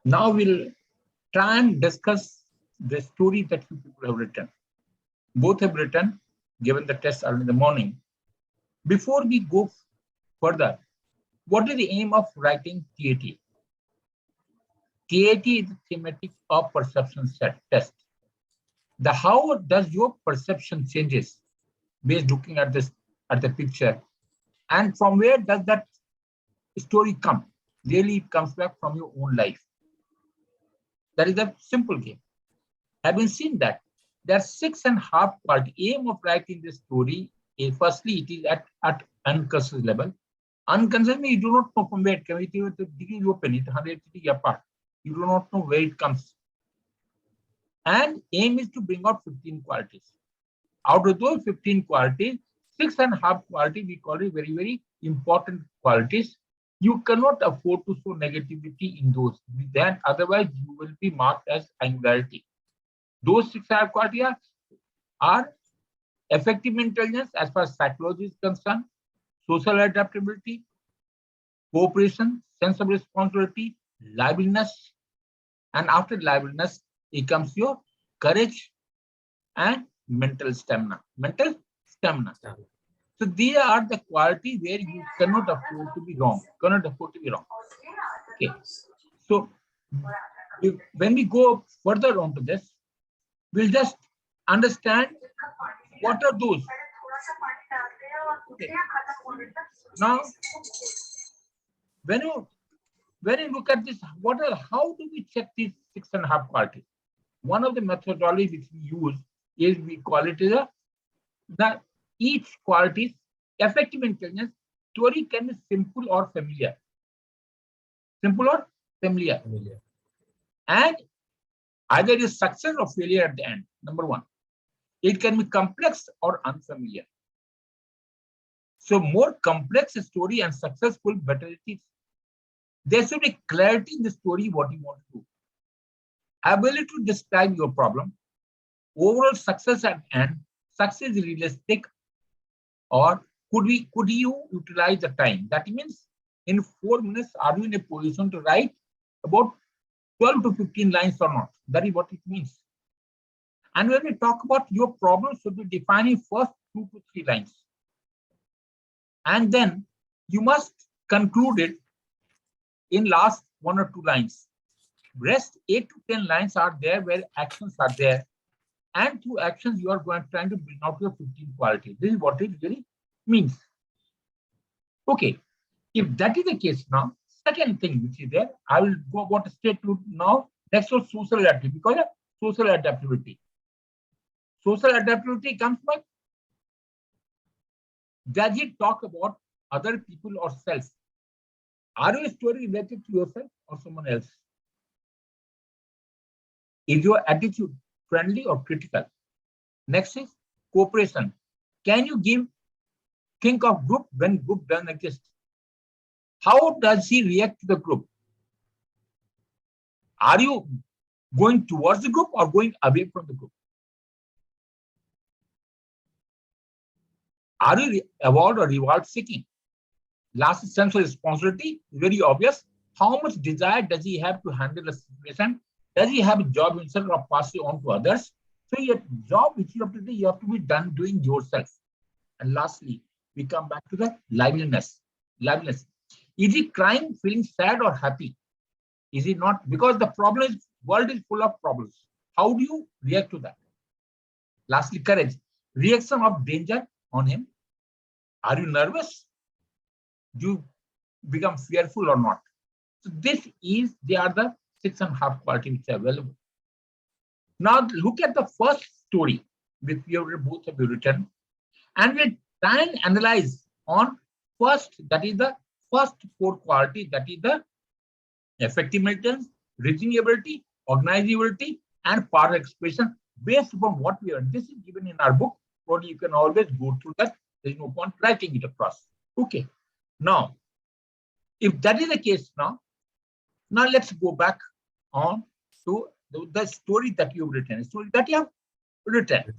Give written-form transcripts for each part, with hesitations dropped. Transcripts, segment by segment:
Now we'll try and discuss the story that you people have written. Both have written, given the test early in the morning. Before we go further, what is the aim of writing TAT? TAT is a thematic of perception set test. The how does your perception changes based looking at this at the picture, and from where does that story come? Really, it comes back from your own life. That is a simple game. Having seen that, there are 6.5 part aim of writing this story. Firstly, it is at unconscious level. Unconscious means you do not know from where it comes. The degree you open it 100 degrees apart. You do not know where it comes. And aim is to bring out 15 qualities. Out of those 15 qualities, 6.5 qualities we call it very, very important qualities. You cannot afford to show negativity in those. Then otherwise you will be marked as anxiety. Those 6.5 qualities are effective intelligence as far as psychology is concerned, social adaptability, cooperation, sense of responsibility, liveliness, and after liveliness, it comes your courage and mental stamina. Mental stamina. So these are the qualities where you cannot afford to be wrong. Cannot afford to be wrong. Okay. So when we go further on to this, we'll just understand what are those. Okay. Now, when you look at this, how do we check these 6.5 qualities? One of the methodologies which we use is we call it the each quality's effective intelligence story can be simple or familiar. Simple or familiar. And either it is success or failure at the end. Number one. It can be complex or unfamiliar. So more complex story and successful, better it is. There should be clarity in the story what you want to do. Ability to describe your problem. Overall success at end. Success is realistic, or could you utilize the time? That means in 4 minutes, are you in a position to write about 12 to 15 lines or not? That is what it means. And when we talk about your problem, should be defining first 2 to 3 lines. And then you must conclude it in last 1 or 2 lines. Rest 8 to 10 lines are there where actions are there. And through actions, you are trying to bring out your 15 qualities. This is what it really means. Okay, if that is the case now, second thing which is there, I will go about straight to now. Next was social adaptability, because of social adaptability. Social adaptability comes by, does it talk about other people or self? Are you a story related to yourself or someone else? Is your attitude friendly or critical? Next is cooperation. Can you think of group when group doesn't exist? How does he react to the group? Are you going towards the group or going away from the group? Are you award or reward seeking? Last sense of responsibility, very obvious. How much desire does he have to handle a situation? Does he have a job himself or pass it on to others? So your job which you have to do, you have to be done doing yourself. And lastly, we come back to the liveliness. Liveliness. Is he crying, feeling sad or happy? Is he not? Because the problem is, world is full of problems. How do you react to that? Lastly, courage. Reaction of danger on him. Are you nervous? Do you become fearful or not? So they are the 6.5 qualities which are available. Now look at the first story which both have written, and we try and analyze on first, that is the first 4 qualities, that is the effective maintenance, reasoning ability, organizability, and power expression based upon what we are. This is given in our book. Probably you can always go through that. There is no point writing it across. Okay. Now, if that is the case now let's go back on to the story that you've written. Story that you have written.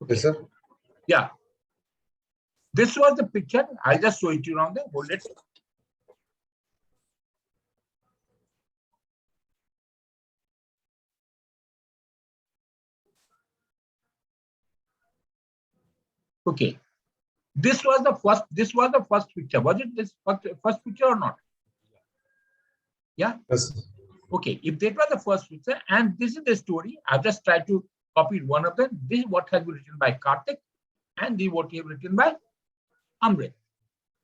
Okay, sir. Yeah. This was the picture. I'll just show it to you around there. Hold it. Okay. This was the first picture. Was it this first picture or not? Yeah? Yes. Okay. If that was the first picture, and this is the story, I've just tried to copy one of them. This is what has been written by Kartik, and this is what you have written by Amrit.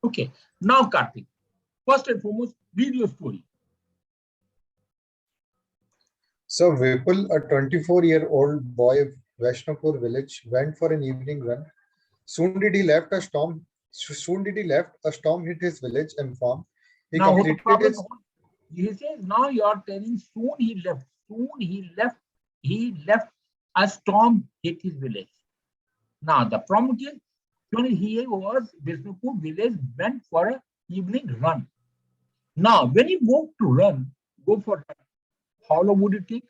Okay. Now, Kartik, first and foremost, read your story. So Vipul, a 24-year-old boy of Vaishnapur village, went for an evening run. Soon did he left, a storm hit his village and farm. He Now, completed his... He says, now you are telling soon he left. Soon he left, a storm hit his village. Now, the problem is, when he was, Vishnupur village went for an evening run. Now, when you go for that, how long would it take?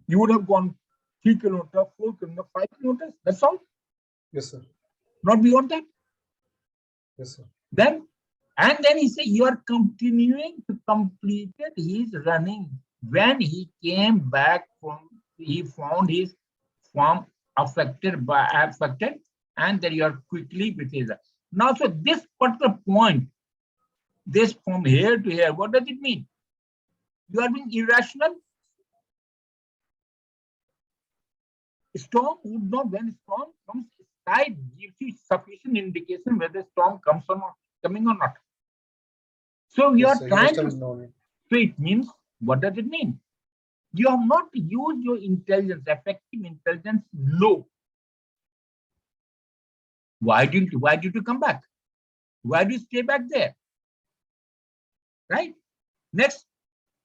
You would have gone 3 kilometers, 4 kilometers, 5 kilometers. That's all. Yes, sir. Not beyond that. Yes, sir. Then he said, you are continuing to complete his running. When he came back he found his farm affected, and then you are quickly with his. Now, so this particular point, this from here to here, what does it mean? You are being irrational. Storm would not, when storm comes, sky gives you sufficient indication whether storm comes or not, coming or not. So we are trying to. So it means, what does it mean? You have not used your intelligence, effective intelligence, low. Why did you come back? Why do you stay back there? Right? Next,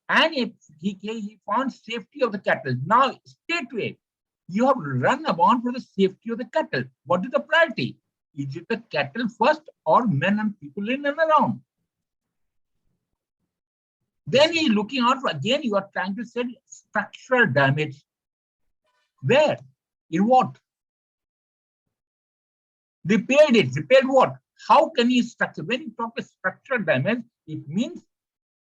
and if he found safety of the cattle. Now, straightway, you have run about for the safety of the cattle. What is the priority? Is it the cattle first or men and people in and around? Then he is looking out for, again, you are trying to say structural damage. Where? In what? Repaired it. Repaired what? How can you structure? When you talk about structural damage, it means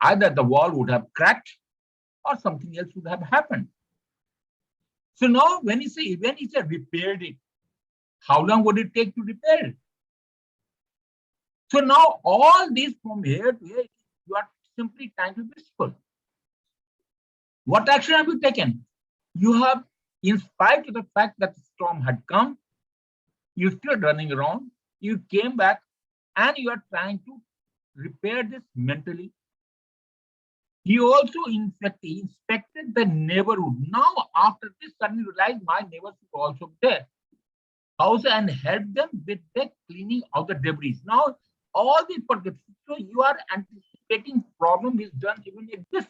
either the wall would have cracked or something else would have happened. So now when you say repaired it, how long would it take to repair it? So now all these from here to here, you are simply trying to be useful. What action have you taken? You have, in spite of the fact that the storm had come, you're still running around, you came back and you are trying to repair this mentally. He also inspected the neighborhood. Now, after this, suddenly realized my neighbors were also there. Also, and help them with the cleaning of the debris. Now, all these purposes, so you are anticipating problem which doesn't even exist.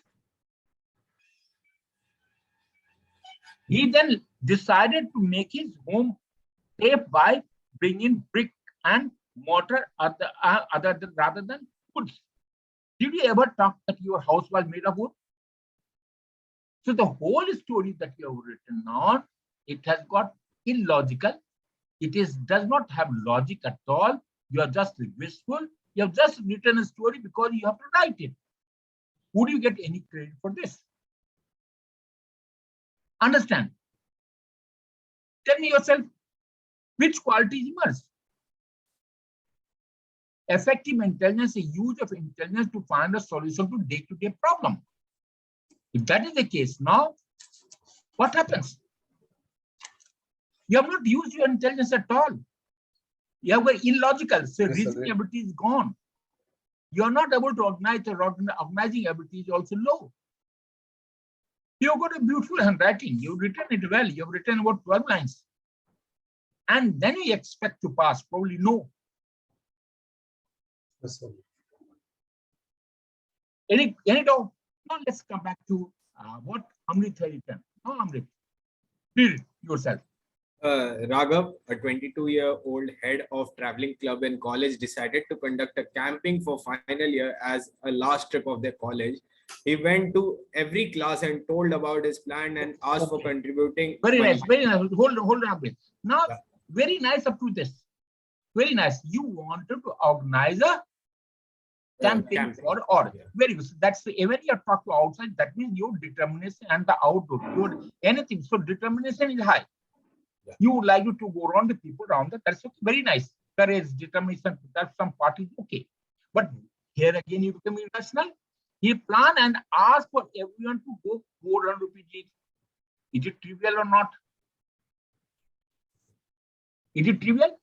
He then decided to make his home safe by bringing brick and mortar rather than woods. Did you ever talk that your house was made of wood? So the whole story that you have written on, it has got illogical. It does not have logic at all. You are just wistful. You have just written a story because you have to write it. Would you get any credit for this? Understand? Tell me yourself, which qualities emerge? Effective intelligence is use of intelligence to find a solution to day-to-day problem. If that is the case, now what happens? You have not used your intelligence at all. You have got illogical, so reasoning ability is gone. You are not able to organize, organizing ability is also low. You have got a beautiful handwriting. You've written it well. You have written about 12 lines. And then you expect to pass, probably no. Yes, sir. Any doubt? Now let's come back to what Amrit has written. Now, Amrit, read yourself. Raghav, a 22-year-old head of traveling club in college, decided to conduct a camping for final year as a last trip of their college. He went to every class and told about his plan and asked for contributing. Very nice, very nice. Hold on, Amrit. Now, very nice up to this. Very nice. You wanted to organize a camping for or very good. So that's the when you are talking outside, that means your determination and the outdoor, your anything. So determination is high. Yeah. You would like to go around the people around that. That's okay. Very nice. Courage, determination. That's some part is okay. But here again, you become irrational. He plan and ask for everyone to go 400 rupees each. Is it trivial or not? Is it trivial?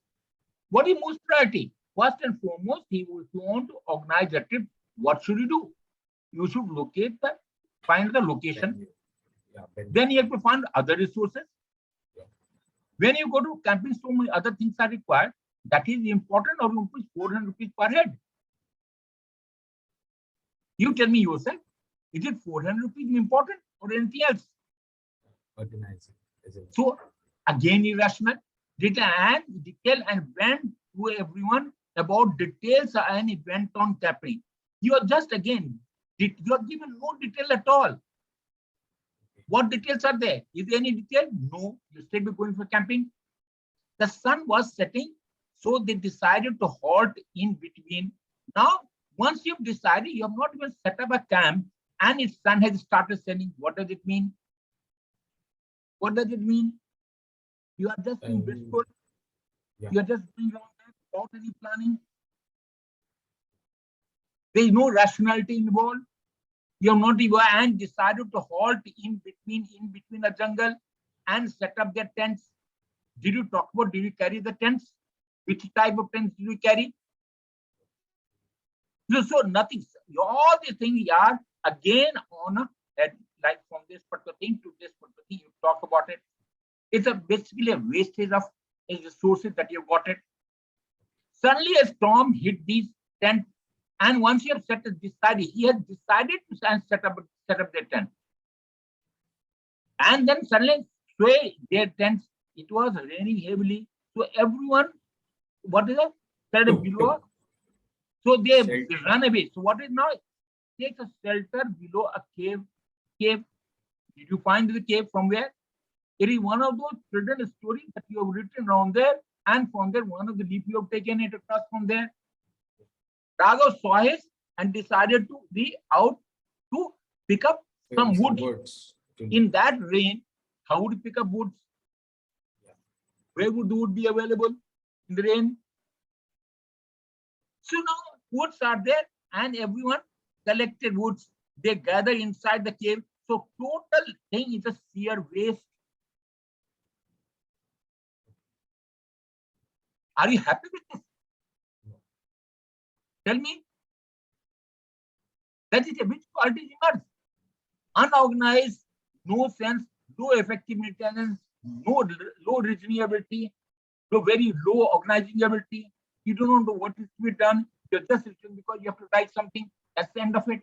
What is most priority? First and foremost, he would want to organize a trip. What should you do? You should find the location. Then you have to find other resources. When you go to camping, so many other things are required. That is important, or 400 rupees per head. You tell me yourself, is it 400 rupees important or anything else? Organizing. So again, irrational. Detail and went to everyone about details and event on camping. You are just again, you are given no detail at all. What details are there? Is there any detail? No. You still be going for camping. The sun was setting, so they decided to halt in between. Now, once you've decided, you have not even set up a camp, and its sun has started setting. What does it mean? What does it mean? You are just in blissful. Yeah. You are just doing around that without any planning. There is no rationality involved. You have not even and decided to halt in between a jungle and set up their tents. Did you talk about, did you carry the tents? Which type of tents did you carry? So nothing. All these things are again on a like from this particular thing to this particular thing. You talk about it. It's basically a wastage of resources that you've got it. Suddenly a storm hit these tents, and once you have he has decided to set up their tent. And then suddenly sway their tents. It was raining heavily. So everyone, what is it? Started below. So they run away. So what is now? Take a shelter below a cave. Did you find the cave from where? It is one of those children's stories that you have written around there, and from there, one of the leap you have taken it across from there. Raghav saw his and decided to be out to pick up some woods. In that rain, how would you pick up woods? Where would the wood be available in the rain? So now woods are there, and everyone collected woods. They gather inside the cave. So total thing is a sheer waste. Are you happy with this? Tell me. That is a which quality emerge? Unorganized, no sense, low effective maintenance, no low reasoning ability, very low organizing ability. You don't know what is to be done. You're just listening because you have to write something. That's the end of it.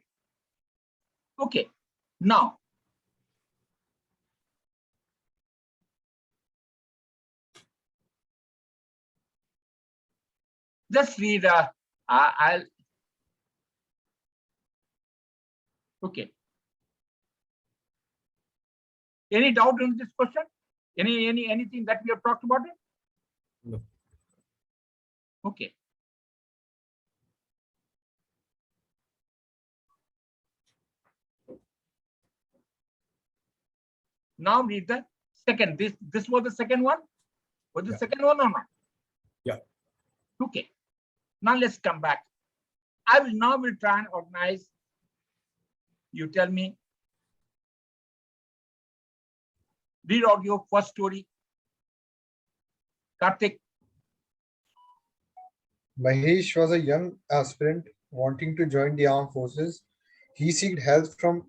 Okay. Now, just read. I'll. Okay. Any doubt in this question? Anything that we have talked about it? No. Okay. Now read the second. This was the second one. Was the second one or not? Yeah. Okay. Now let's come back. I will try and organize. You tell me. Read out your first story. Kartik. Mahesh was a young aspirant wanting to join the armed forces. He sought help for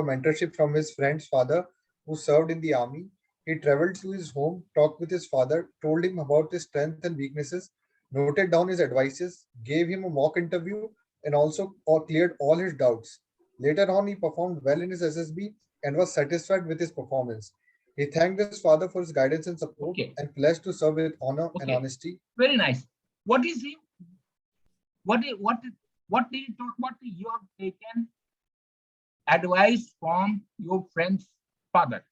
mentorship from his friend's father, who served in the army. He traveled to his home, talked with his father, told him about his strengths and weaknesses, noted down his advices, gave him a mock interview, and also cleared all his doubts. Later on, he performed well in his SSB and was satisfied with his performance. He thanked his father for his guidance and support and pledged to serve with honor and honesty. Very nice. What is he? What did he talk about? You have taken advice from your friend's father.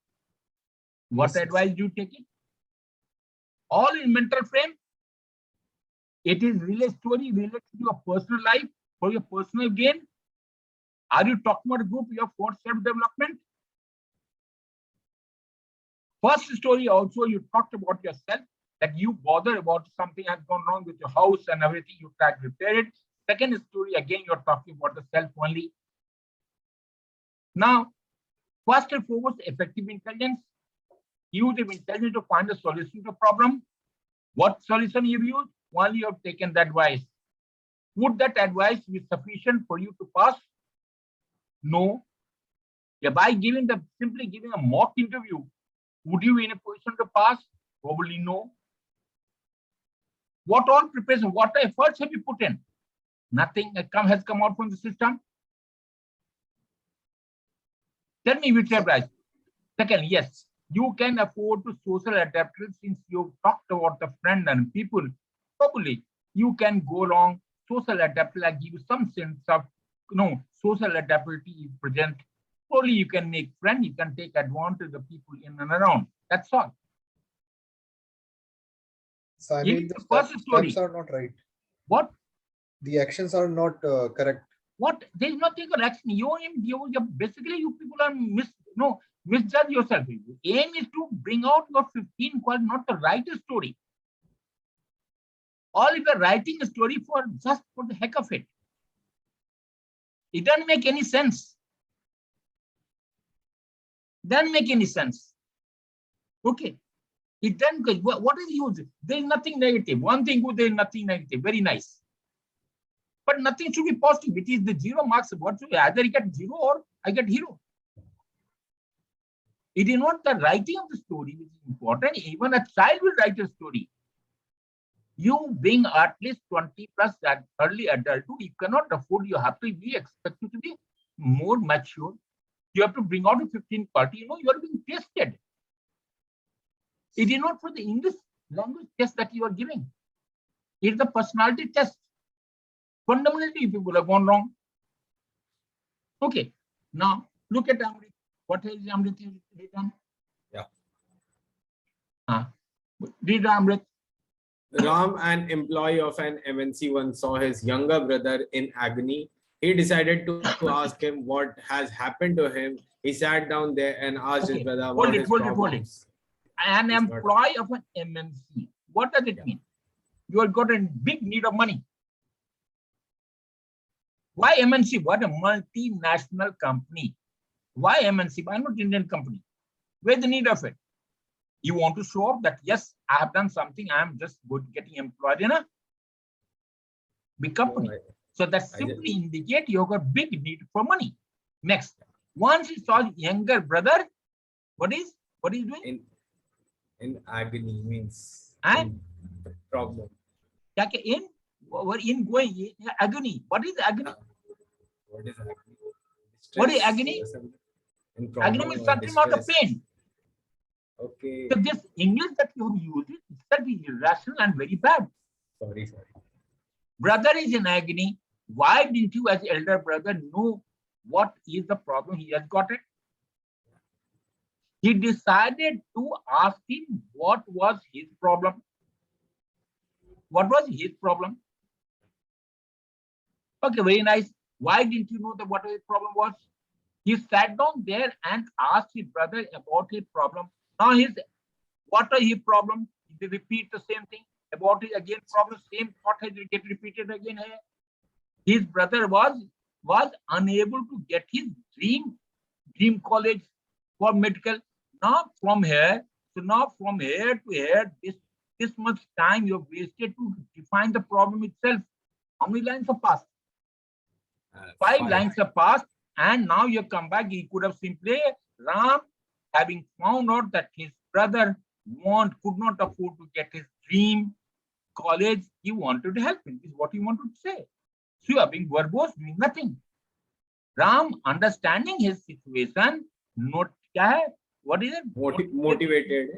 What advice do you take it? all in mental frame. It is really a story related to your personal life for your personal gain. Are you talking about a group for self-development? First story also, you talked about yourself, that you bother about something has gone wrong with your house and everything, you try to repair it. Second story, again, you're talking about the self only. Now, first and foremost, effective intelligence. Use of intelligence to find a solution to the problem. What solution you use? Only you have taken the advice. Would that advice be sufficient for you to pass? No. Yeah, by simply giving a mock interview, would you be in a position to pass? Probably no. What all preparation, what efforts have you put in? Nothing has come out from the system. Tell me which advice. Second, yes, you can afford to social adapt since you've talked about the friend and people. Probably you can go along social adaptability, like give you some sense of social adaptability is present. Probably you can make friends, you can take advantage of the people in and around. That's all. So I mean, the steps are not right. What? The actions are not correct. What? There is nothing correct. Basically, you people are misjudge yourself. Aim is to bring out your 15 qualities, not to write a story. All if you're writing a story just for the heck of it. It doesn't make any sense. Doesn't make any sense. Okay. It doesn't. What is use? There is nothing negative. One thing good, there is nothing negative. Very nice. But nothing should be positive. It is the 0 marks. What should be? Either I get 0 or I get hero. It is not the writing of the story which is important. Even a child will write a story. You being at least 20 plus that early adulthood, you cannot afford. You have to be expected to be more mature. You have to bring out a 15 party. You are being tested. It is not for the English language test that you are giving. It is the personality test. Fundamentally, people have gone wrong. Okay. Now, look at Amrit. What has Amrit written? Yeah. Read Amrit. Ram, an employee of an MNC, once saw his younger brother in agony. He decided to ask him what has happened to him. He sat down there and asked his brother about his problems. An employee of an MNC. What does it mean? You have got in big need of money. Why MNC? What a multinational company. Why MNC? Why not Indian company? Where's the need of it? You want to show off that, yes, I have done something. I am just good getting employed in a big company. Oh, so that simply indicates you have got big need for money. Next, once he saw his younger brother, what is doing? In agony means and problem. In going agony. What is agony? What is agony? Distress, what is agony? Agony means something not a pain. Okay. So this English that you have used itself is irrational and very bad. Sorry. Brother is in agony. Why didn't you, as elder brother, know what is the problem? He has got it. He decided to ask him what was his problem. What was his problem? Okay, very nice. Why didn't you know that what his problem was? He sat down there and asked his brother about his problem. Now what are his problem? He repeat the same thing about his again problem. Same thought has get repeated again here. His brother was unable to get his dream college for medical. Now from here to here, this much time you have wasted to define the problem itself. How many lines have passed? 5 lines have passed, and now you come back. He could have simply Ram, having found out that his brother could not afford to get his dream college, he wanted to help him. Is what he wanted to say. So you are being verbose, doing nothing. Ram, understanding his situation, what is it? Motivated.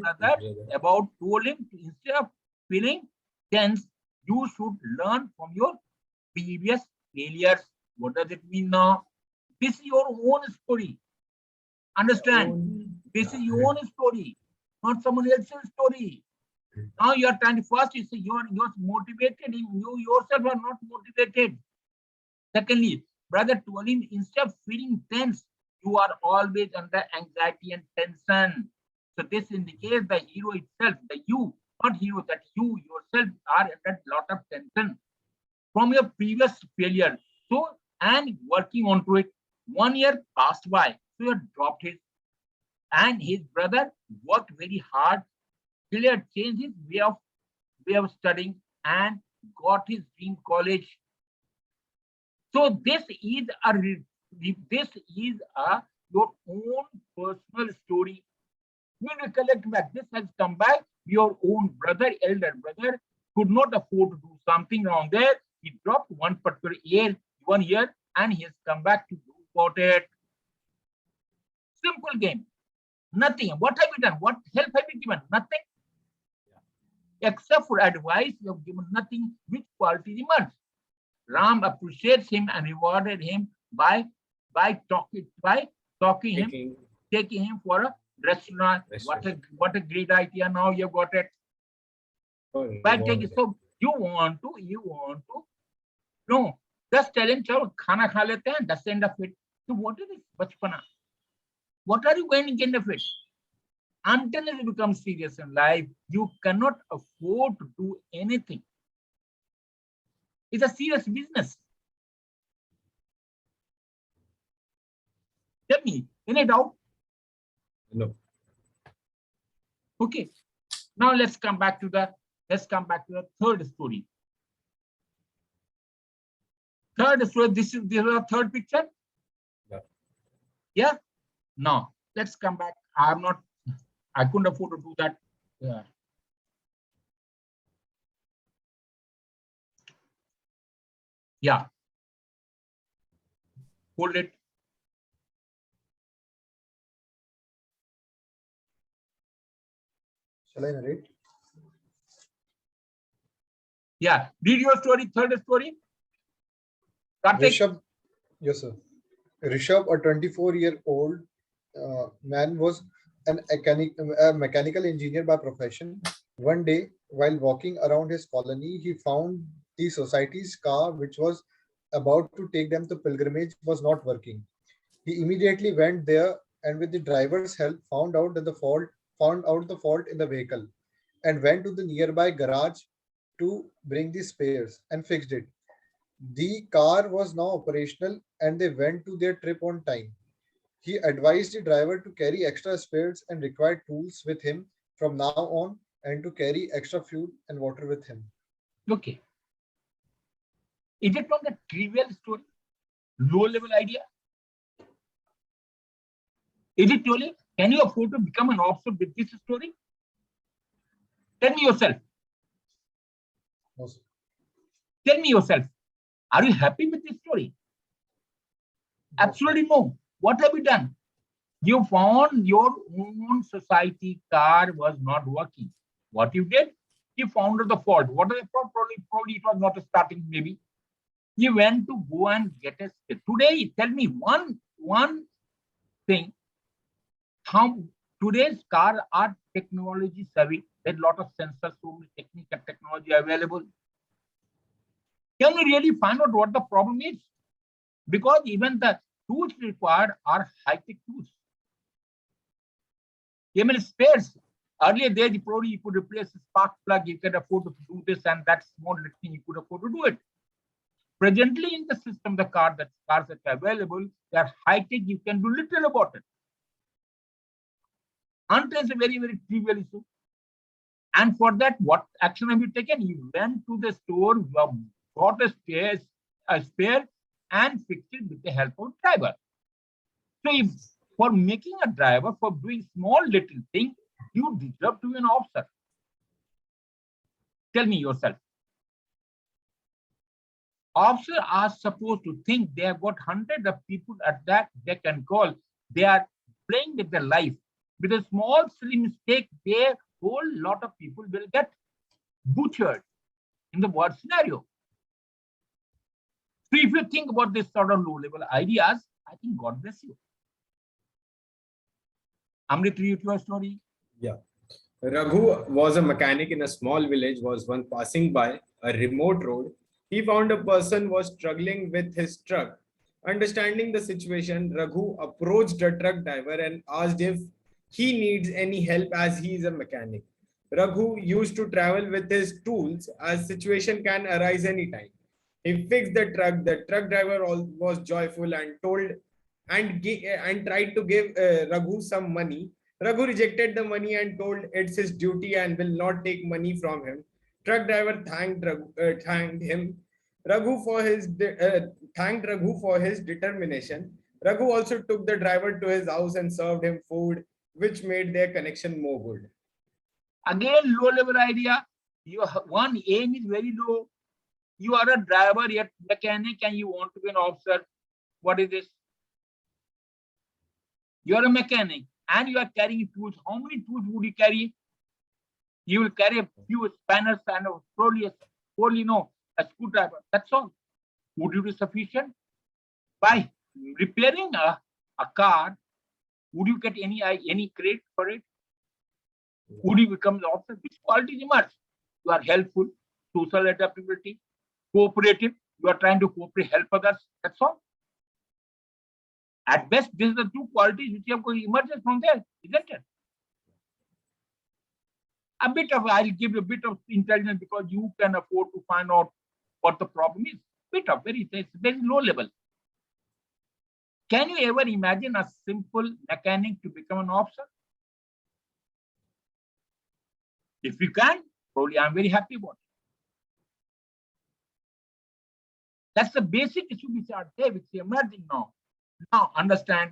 About told him to, instead of feeling tense, you should learn from your previous failures. What does it mean now? This is your own story. Understand? This is your own story, not someone else's story. Now you are trying to first, you say you're motivated, you yourself are not motivated. Secondly, brother told him, instead of feeling tense, you are always under anxiety and tension. So this indicates the hero itself, the you, not hero, that you yourself are under a lot of tension from your previous failure. So, and working onto it. 1 year passed by, so you dropped his, and his brother worked very hard till he had changed his way of studying and got his dream college. So this is your own personal story. You recollect back. This has come back. Your own brother, elder brother, could not afford to do something wrong there. He dropped one particular year, 1 year, and he has come back to do about it. Simple game. Nothing. What have you done? What help have you given? Nothing. Except for advice, you have given nothing. Which quality emerged? Ram appreciates him and rewarded him by taking him for a restaurant. What a great idea! Now you got it. By taking, so you want to no, just tell him, chalo khana kha lete hain, that's the end of it. So what is this bachpana? What are you going to get of it? Until it becomes serious in life, you cannot afford to do anything. It's a serious business. Tell me, any doubt? No. Okay. Now let's come back to the third story. Third story. This is the third picture. Yeah. Yeah. Now let's come back. I couldn't afford to do that. Yeah. Yeah. Hold it. Shall I narrate? Yeah. Read your story, third story. Kartik. Rishabh, yes, sir. Rishabh, a 24-year-old man, was a mechanical engineer by profession. One day, while walking around his colony, he found the society's car, which was about to take them to pilgrimage, was not working. He immediately went there and, with the driver's help, found out the fault in the vehicle, and went to the nearby garage to bring the spares and fixed it. The car was now operational and they went to their trip on time. He advised the driver to carry extra spares and required tools with him from now on, and to carry extra fuel and water with him. Okay. Is it not a trivial story? Low level idea? Is it really? Can you afford to become an officer with this story? Tell me yourself. No, sir. Tell me yourself. Are you happy with this story? No, Absolutely no. What have you done? You found your own society car was not working. What you did? You found the fault. What is the fault? Probably it was not starting, maybe. You went to go and get a spare. Today, tell me one thing. How today's cars are technology savvy. There's a lot of sensors, so many technical technology available. Can we really find out what the problem is? Because even the tools required are high-tech tools. Even spares. Earlier days, probably you could replace a spark plug, you can afford to do this and that small thing, you could afford to do it. Presently in the system, the cars that are available, they are high-tech, you can do little about it. Until it's a very, very trivial issue. And for that, what action have you taken? You went to the store, you got a spare and fixed it with the help of driver. So if for making a driver, for doing small little thing, you deserve to be an officer. Tell me yourself. Officers are supposed to think they have got hundreds of people at that they can call. They are playing with their life. With a small silly mistake, their whole lot of people will get butchered in the worst scenario. So if you think about this sort of low-level ideas, I think God bless you. Amrit, read your story. Yeah. Raghu was a mechanic in a small village, was once passing by a remote road. He found a person was struggling with his truck. Understanding the situation, Raghu approached the truck driver and asked if he needs any help as he is a mechanic. Raghu used to travel with his tools as situation can arise anytime. He fixed the truck. The truck driver was joyful and told and tried to give Raghu some money. Raghu rejected the money and told it's his duty and will not take money from him. Truck driver thanked him. Raghu for his thanked Raghu for his determination. Raghu also took the driver to his house and served him food, which made their connection more good. Again, low level idea. Your one aim is very low. You are a driver, yet mechanic, and you want to be an officer. What is this? You are a mechanic and you are carrying tools. How many tools would you carry? You will carry a few spanners and probably a screwdriver. That's all. Would it be sufficient? By repairing a car, would you get any credit for it? Would you become the officer? Which qualities emerge? You are helpful, social adaptability, cooperative. You are trying to cooperate, help others. That's all. At best, these are the two qualities which have emerged from there, isn't it? I'll give you a bit of intelligence because you can afford to find out what the problem is. It's very low level. Can you ever imagine a simple mechanic to become an officer? If you can, probably I'm very happy about it. That's the basic issue which are there, which is emerging now. Now, understand,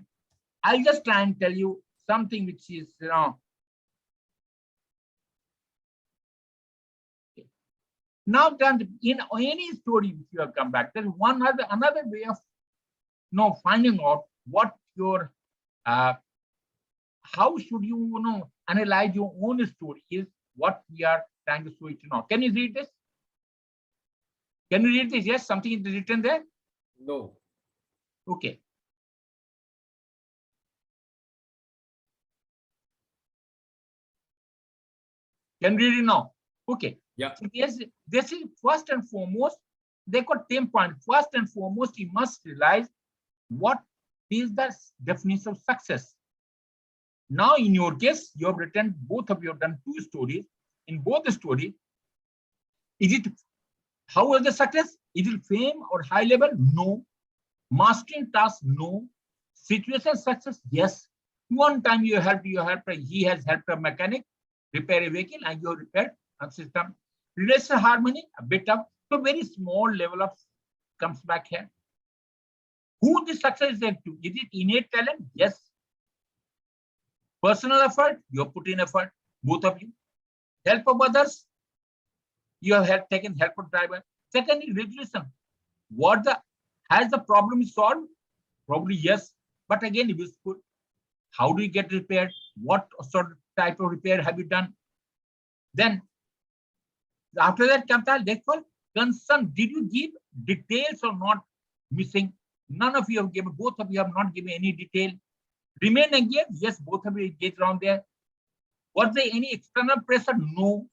I'll just try and tell you something which is, now done in any story which you have come back, there's another way of finding out what your, how should you, analyze your own story is what we are trying to show it now. Can you read this? Can you read this? Yes, something is written there? No. Okay. Can you read it now? Okay. Yeah. So this is first and foremost, they got 10 points. First and foremost, you must realize what is the definition of success. Now, in your case, you have written, both of you have done 2 stories. In both the stories, how was the success? Is it fame or high level? No. Mastering task? No. Situation success? Yes. One time he has helped a mechanic repair a vehicle and you have repaired a system. Relation harmony, a bit of, so very small level of comes back here. Who the success is there to? Is it innate talent? Yes. Personal effort, you have put in effort, both of you. Help of others, you have taken help of driver. Secondly, resolution. Has the problem solved? Probably yes. But again, it is good. How do you get repaired? What sort of type of repair have you done? Then, after that comes the next one, concern. Did you give details or not? Missing. None of you have given, both of you have not given any detail. Remain engaged? Yes, both of you engaged around there. Was there any external pressure? No.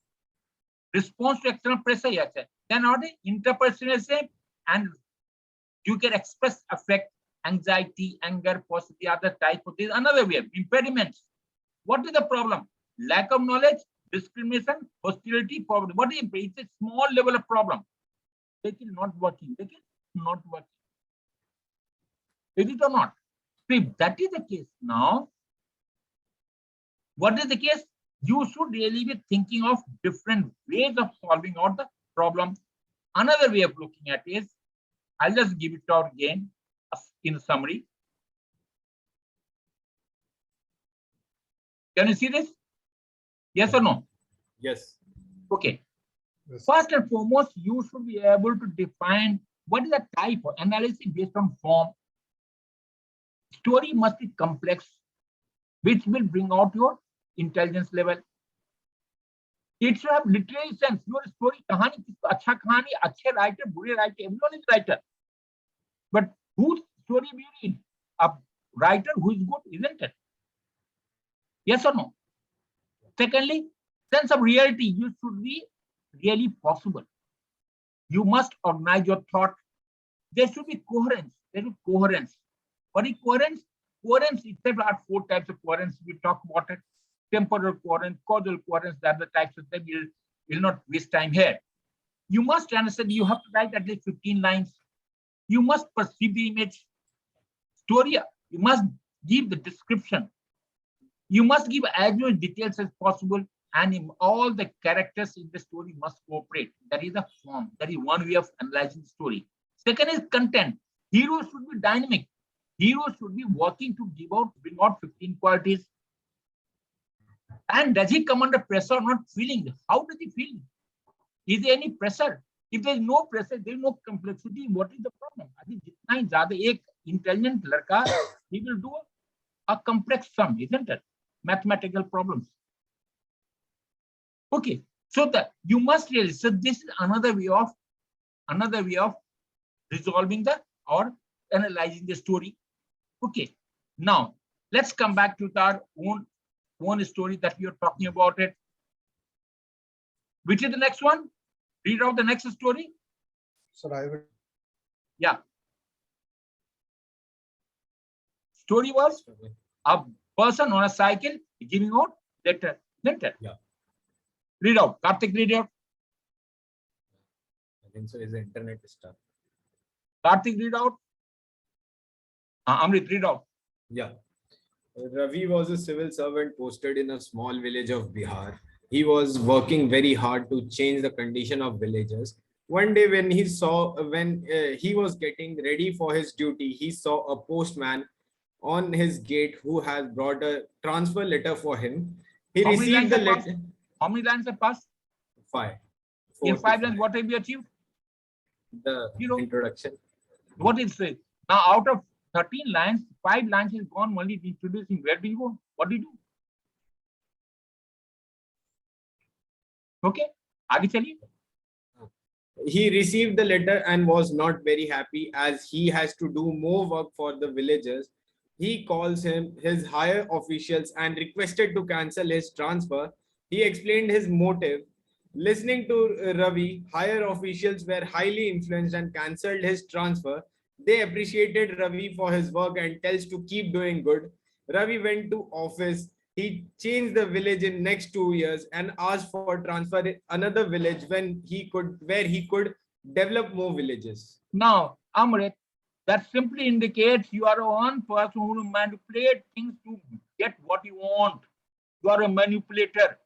Response to external pressure? Yes. Then are the interpersonal and you can express affect, anxiety, anger, possibly other type of this. Another way, impediments. What is the problem? Lack of knowledge, discrimination, hostility, poverty. What is it? It's a small level of problem. It is not working. It is not working. Is it or not? So if that is the case now, what is the case? You should really be thinking of different ways of solving out the problem. Another way of looking at is, I'll just give it out again in summary. Can you see this? Yes or no? Yes. Okay. Yes. First and foremost, you should be able to define what is the type of analysis based on form. Story must be complex, which will bring out your intelligence level. It should have literary sense. Your story, kahani, acha kahani, achhe writer, bure writer, everyone is writer. But whose story will you read? A writer who is good, isn't it? Yes or no? Secondly, Sense of reality, you should be really possible. You must organize your thought. There should be coherence. There should be coherence. What is coherence? Coherence itself are 4 types of coherence. We talk about it. Temporal coherence, causal coherence, the other types of them. Will not waste time here. You must understand, you have to write at least 15 lines. You must perceive the image. Story, you must give the description. You must give as much details as possible, and in all the characters in the story must cooperate. That is a form. That is one way of analyzing the story. Second is content. Heroes should be dynamic. Heroes should be working to bring out 15 qualities. And does he come under pressure or not? Feeling? How does he feel? Is there any pressure? If there is no pressure, there is no complexity. What is the problem? Jitna zyada ek intelligent ladka, he will do a complex sum, isn't it? Mathematical problems. Okay, so that you must really. So this is another way of resolving or analyzing the story. Okay, now let's come back to our own story that we are talking about it. Which is the next one? Read out the next story. So I will. Yeah. Story was a person on a cycle giving out letter. Yeah. Read out. Kartik, read out. I think so. Is the internet stuff? Kartik, read out. Amrit, read out. Yeah. Ravi was a civil servant posted in a small village of Bihar. He was working very hard to change the condition of villagers. One day when he was getting ready for his duty, he saw a postman on his gate who has brought a transfer letter for him. He received the letter. How many lines have passed? 5. In 5 lines, what have you achieved? The introduction. What it says. Now, out of 13 lines, 5 lines is gone only introducing. Where do you go? What do you do? Okay. He received the letter and was not very happy as he has to do more work for the villagers. He calls his higher officials and requested to cancel his transfer. He explained his motive. Listening to Ravi, higher officials were highly influenced and cancelled his transfer. They appreciated Ravi for his work and tells to keep doing good. Ravi went to office. He changed the village in next 2 years and asked for transfer in another village where he could develop more villages. Now, Amrit, that simply indicates you are one person who manipulate things to get what you want. You are a manipulator.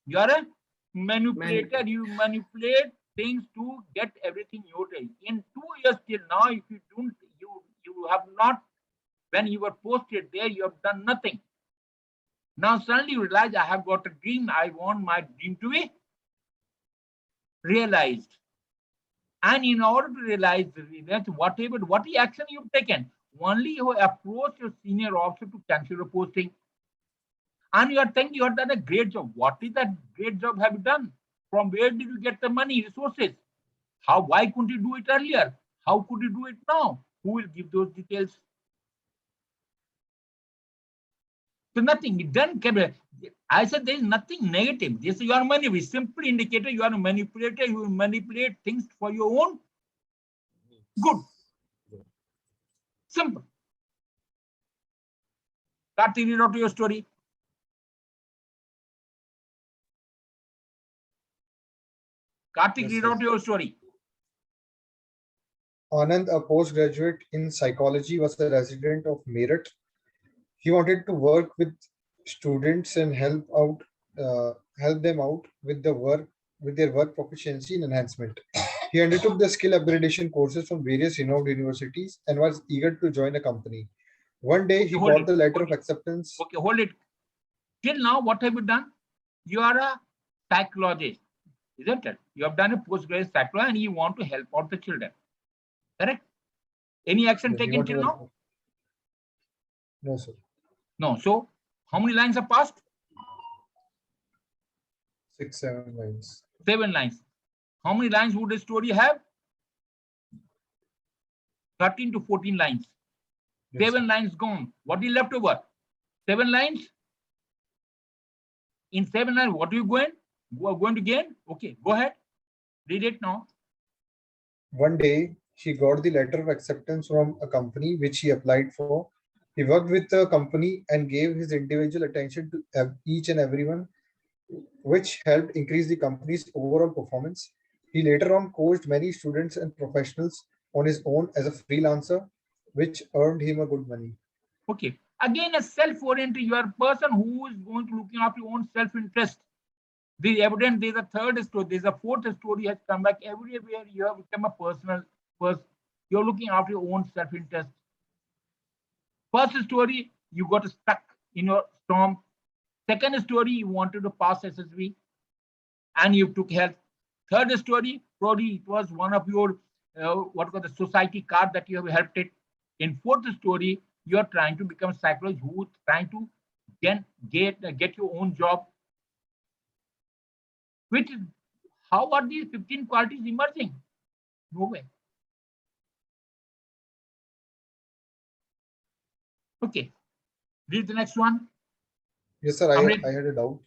You are a manipulator. You manipulate things to get everything you take. In 2 years till now, if you don't, you have not. When you were posted there, you have done nothing. Now suddenly you realize I have got a dream. I want my dream to be realized. And in order to realize what action you've taken, only you approach your senior officer to cancel your posting. And you are thinking you have done a great job. What is that great job have you done? From where did you get the money, resources? Why couldn't you do it earlier? How could you do it now? Who will give those details? So nothing, it doesn't come. I said there is nothing negative. This you are manipulating. Simply indicator you are a manipulator. You manipulate things for your own good. Simple. Kartik, read out your story. Kartik, read out your story. Anand, a postgraduate in psychology, was a resident of Meerut. He wanted to work with students and help them out with their work proficiency and enhancement. He undertook the skill upgradation courses from various renowned universities and was eager to join a company. One day he got the letter of acceptance. Okay, hold it. Till now, what have you done? You are a psychologist, isn't it? You have done a postgraduate psychology and you want to help out the children. Correct? Any action taken till now? No, sir. No. So, how many lines are passed? 6, 7 lines. 7 lines. How many lines would the story have? 13 to 14 lines. Yes, 7 lines gone. What is left over? 7 lines? in 7 lines, what are you going to gain? Okay, go ahead. Read it now. One day, he got the letter of acceptance from a company which he applied for. He worked with the company and gave his individual attention to each and everyone, which helped increase the company's overall performance. He later on coached many students and professionals on his own as a freelancer, which earned him a good money. Okay. Again, a self-oriented, you are a person who is going to looking after your own self-interest. The evidence, there's a third story, there's a fourth story has come back. Everywhere you have become a personal person. You're looking after your own self-interest. First story, you got stuck in your storm. Second story, you wanted to pass SSB and you took help. Third story, probably it was one of your what was the society card that you have helped it. In fourth story, you are trying to become a psychologist who is trying to get your own job. Which is, how are these 15 qualities emerging? No way. Okay, read the next one. Yes, sir. I had a doubt.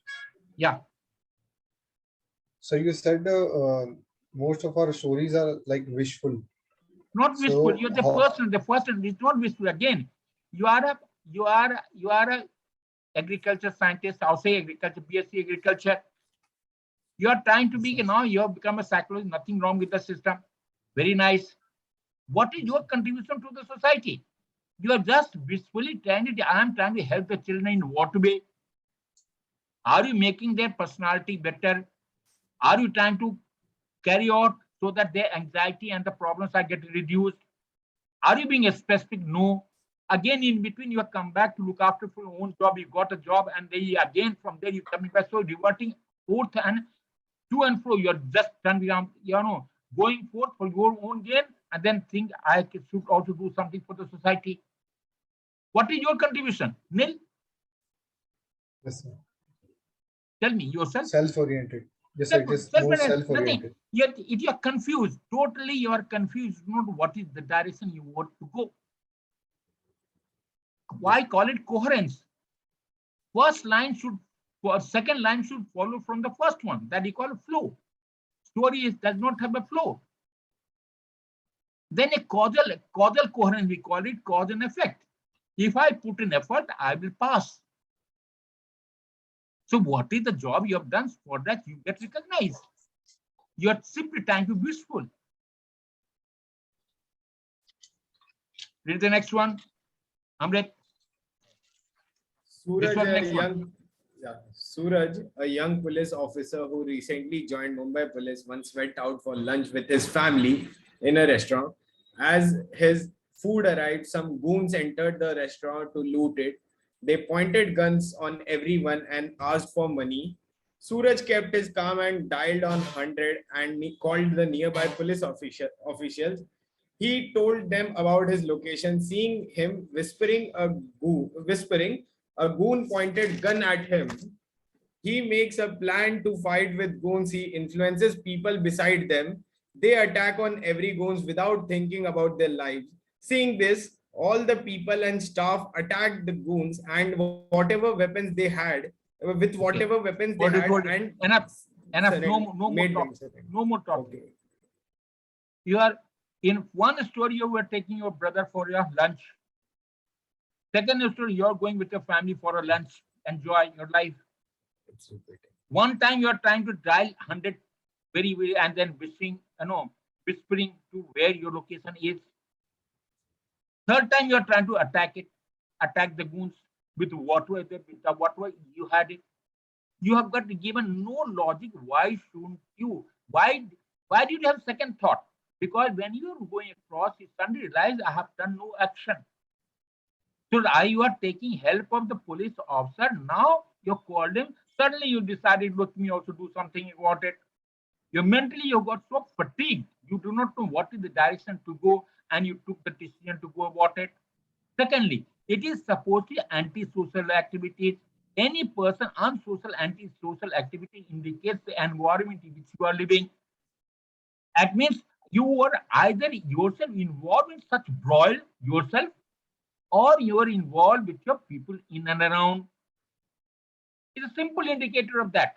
Yeah. So you said most of our stories are like wishful. Not wishful. You're the person. The person is not wishful. Again, you are a agriculture scientist. I'll say agriculture, BSc agriculture. You are trying to be, now you have become a psychologist. Nothing wrong with the system. Very nice. What is your contribution to the society? You are just wishfully trying to, I am trying to help the children in what way? Are you making their personality better? Are you trying to carry out so that their anxiety and the problems are getting reduced? Are you being a specific? No. Again, in between, you have come back to look after for your own job. You got a job, and then again from there you coming back. So reverting forth and to and fro. You're just turning around, going forth for your own gain, and then think I should also do something for the society. What is your contribution, Nil? Yes, sir. Tell me yourself. Self-oriented. Yes, sir. It is more self-oriented. Yet, if you are confused, totally you are confused, not what is the direction you want to go. Why call it coherence? First line should, second line should follow from the first one. That you call a flow. Story does not have a flow. Then a causal coherence, we call it cause and effect. If I put in effort, I will pass. So what is the job you have done? For that you get recognized. You are simply trying to be useful. Read the next one. Amrit. Suraj, a young police officer who recently joined Mumbai Police, once went out for lunch with his family in a restaurant. As his food arrived, some goons entered the restaurant to loot it. They pointed guns on everyone and asked for money. Suraj kept his calm and dialed on 100 and called the nearby police officials. He told them about his location. Seeing him whispering, a goon pointed gun at him. He makes a plan to fight with goons. He influences people beside them. They attack on every goons without thinking about their lives. Seeing this, all the people and staff attacked the goons and whatever weapons they had, and enough. No more talk. Okay. You are in one story, you were taking your brother for your lunch. Second story, you're going with your family for a lunch. Enjoy your life. One time you are trying to dial 100 very, and then whispering to where your location is. Third time you are trying to attack the goons with whatever you had it. You have got given no logic. Why shouldn't you? Why did you have second thought? Because when you are going across, you suddenly realize I have done no action. So you are taking help of the police officer. Now you called him. Suddenly you decided, look, me also do something about it. You got so fatigued. You do not know what is the direction to go, and you took the decision to go about it. Secondly, it is supposed to be antisocial activities. Any person unsocial, antisocial activity indicates the environment in which you are living. That means you are either yourself involved in such broil yourself, or you are involved with your people in and around. is a simple indicator of that.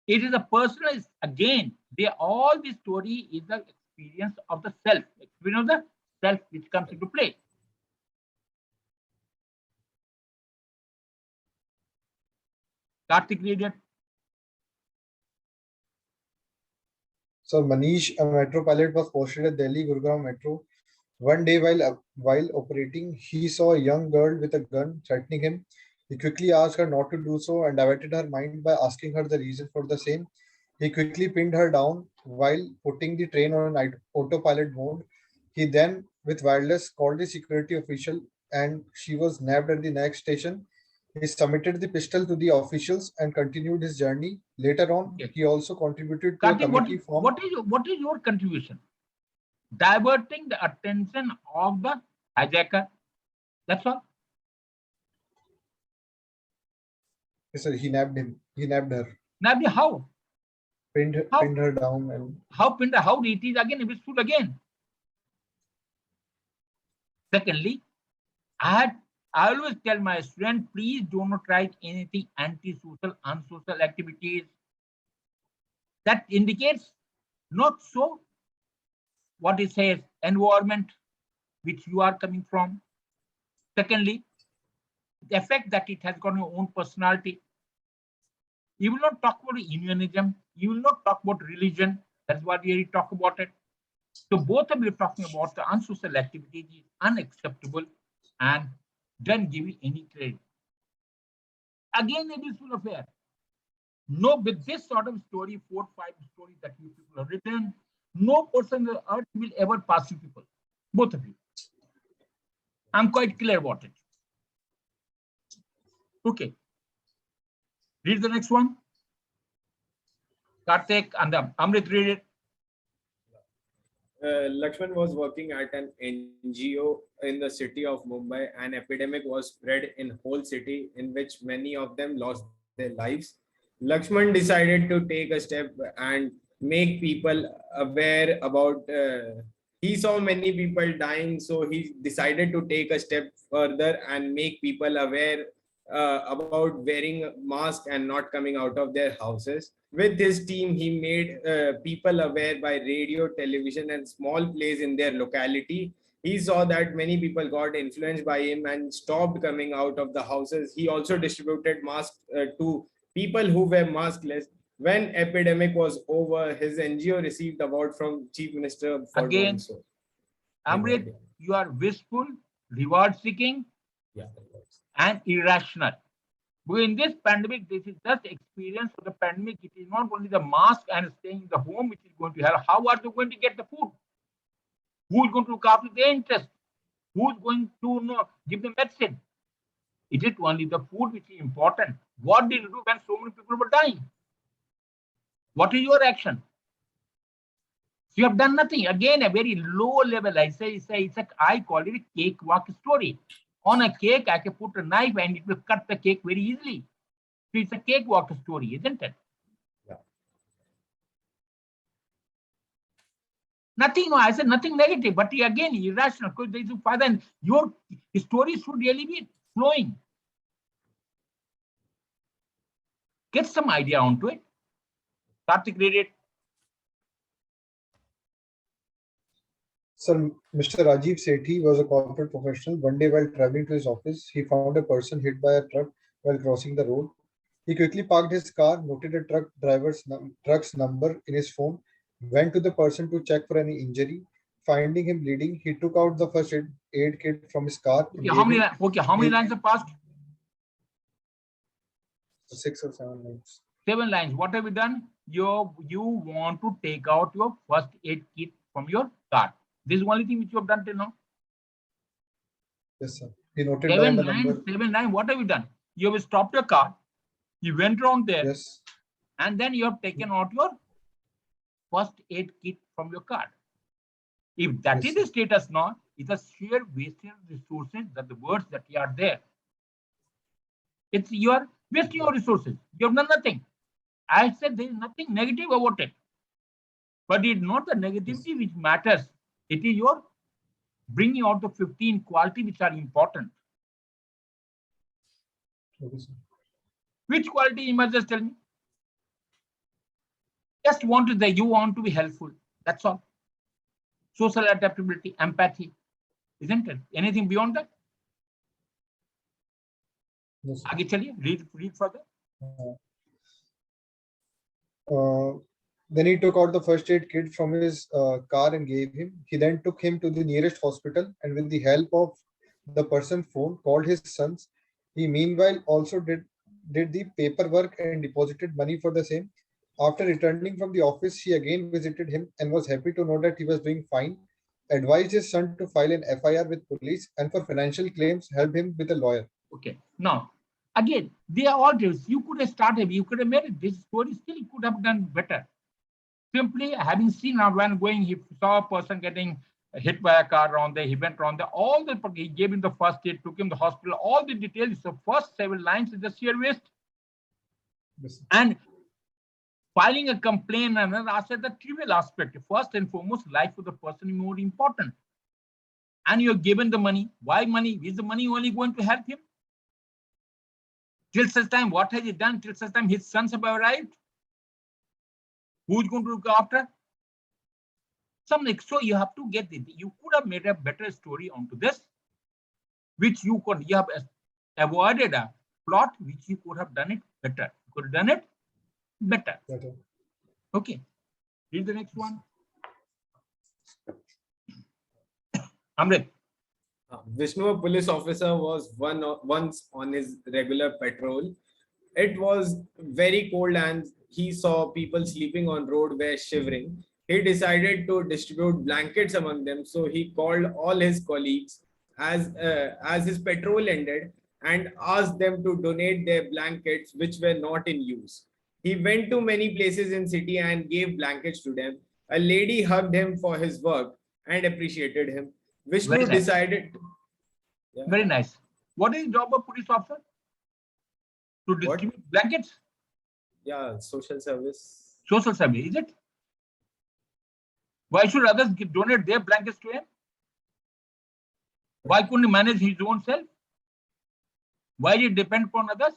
It is a personal, again, all the story is the experience of the self, experience of the self which comes into play. Kartik, read it. So Manish, a metro pilot, was posted at Delhi Gurgaon Metro. One day while operating, he saw a young girl with a gun threatening him. He quickly asked her not to do so and diverted her mind by asking her the reason for the same. He quickly pinned her down while putting the train on autopilot mode. He then, with wireless, called the security official and she was nabbed at the next station. He submitted the pistol to the officials and continued his journey. Later on, Okay. he also contributed to a Kartik, committee formed. what is your contribution? Diverting the attention of the hijacker. That's all. Yes, sir, he nabbed him. He nabbed her. Nabbed how? Pinned her down and How it is again useful again. Secondly, I always tell my students, please do not write anything anti-social, unsocial activities. That indicates not so what it says, environment which you are coming from. Secondly, the effect that it has got on your own personality. You will not talk about unionism. You will not talk about religion. That's what we already talk about it. So both of you are talking about the unsocial activity is unacceptable and don't give you any credit. Again, a useful affair. No, with this sort of story, 4 or 5 stories that you people have written, no person on earth will ever pass you people. Both of you. I'm quite clear about it. Okay. Read the next one. Kartik and Amrit, read it. Lakshman was working at an NGO in the city of Mumbai. An epidemic was spread in whole city in which many of them lost their lives. Lakshman decided to take a step and make people aware about. He saw many people dying, so he decided to take a step further and make people aware about wearing a mask and not coming out of their houses. With his team, he made people aware by radio, television, and small plays in their locality. He saw that many people got influenced by him and stopped coming out of the houses. He also distributed masks to people who were maskless. When epidemic was over, his NGO received award from Chief Minister for doing so. Amrit, you are wistful, reward-seeking, and irrational. But in this pandemic, this is just experience of the pandemic. It is not only the mask and staying in the home which is going to help. How are they going to get the food? Who is going to look after their interest? Who is going to give them medicine? It is only the food which is important. What did you do when so many people were dying? What is your action? You have done nothing. Again, a very low level. I call it a cakewalk story. On a cake, I can put a knife and it will cut the cake very easily. So it's a cakewalk story, isn't it? Yeah. Nothing. No, I said nothing negative, but again, irrational. Because there is a father, and your story should really be flowing. Get some idea onto it. Kartik, read it. Sir, Mr. Rajiv Sethi was a corporate professional. One day while traveling to his office, he found a person hit by a truck while crossing the road. He quickly parked his car, noted a truck's number in his phone, went to the person to check for any injury. Finding him bleeding, he took out the first aid kit from his car. Okay, how many lines have passed? 6 or 7 lines. 7 lines. What have you done? You want to take out your first aid kit from your car. This is the only thing which you have done till now. Yes, sir. He noted down the number. 7 lines. What have you done? You have stopped your car. You went around there. Yes. And then you have taken out your first aid kit from your car. If that is the status now, it's a sheer wasting resources that the words that are there. It's you are wasting your resources. You have done nothing. I said there is nothing negative about it. But it's not the negativity which matters. It is your bringing out the 15 qualities which are important. Okay, sir. Which quality you must just tell me? Just want to you want to be helpful. That's all. Social adaptability, empathy, isn't it? Anything beyond that? Yes, sir. आगे चलिए, read further. Then he took out the first aid kit from his car and gave him. He then took him to the nearest hospital and with the help of the person phone called his sons. He meanwhile also did the paperwork and deposited money for the same. After returning from the office, he again visited him and was happy to know that he was doing fine. Advised his son to file an FIR with police and for financial claims helped him with a lawyer. Okay. Now, again, they are all this. You could have started, you could have made it. This story still could have done better. Simply having seen now when going, he saw a person getting hit by a car around there. He went around there. All the he gave him the first aid, took him to the hospital. All the details. So first several lines is the sheer waste. Yes, sir. And filing a complaint and then after the trivial aspect. First and foremost, life of the person is more important. And you're given the money. Why money? Is the money only going to help him? Till such time, what has he done? Till such time, his sons have arrived. Who's going to look after? Something. So you have to get it. You could have made a better story onto this, which you have avoided a plot, which you could have done it better. You could have done it better. Okay. Read the next one. Amrit. Vishnu, a police officer, was once on his regular patrol. It was very cold and he saw people sleeping on road were shivering. He decided to distribute blankets among them. So he called all his colleagues as his patrol ended and asked them to donate their blankets which were not in use. He went to many places in city and gave blankets to them. A lady hugged him for his work and appreciated him. Vishnu Very nice. decided. Yeah. Very nice. What is the job of police officer? To distribute blankets? Yeah, social service. Social service, is it? Why should others donate their blankets to him? Why couldn't he manage his own self? Why did he depend upon others?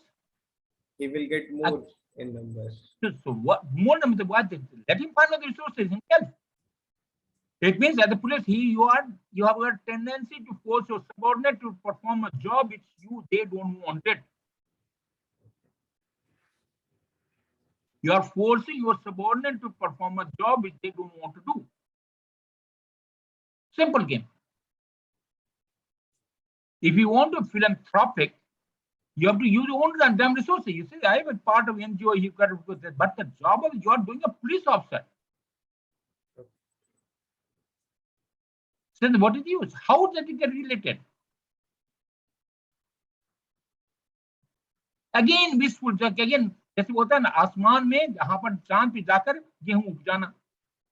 He will get more in numbers. So what more number? What? Let him find the resources himself. It means as a police, you have a tendency to force your subordinate to perform a job which they don't want it. You are forcing your subordinate to perform a job which they don't want to do. Simple game. If you want to be philanthropic, you have to use your own damn resources. You say, I am a part of NGO, you got to do that. But the job of you are doing a police officer. So what is the use? How does it get related? Again, wishful thinking. Again, जैसे होता है ना आसमान में जहां पर चांद पे जाकर गेहूं उपजाना,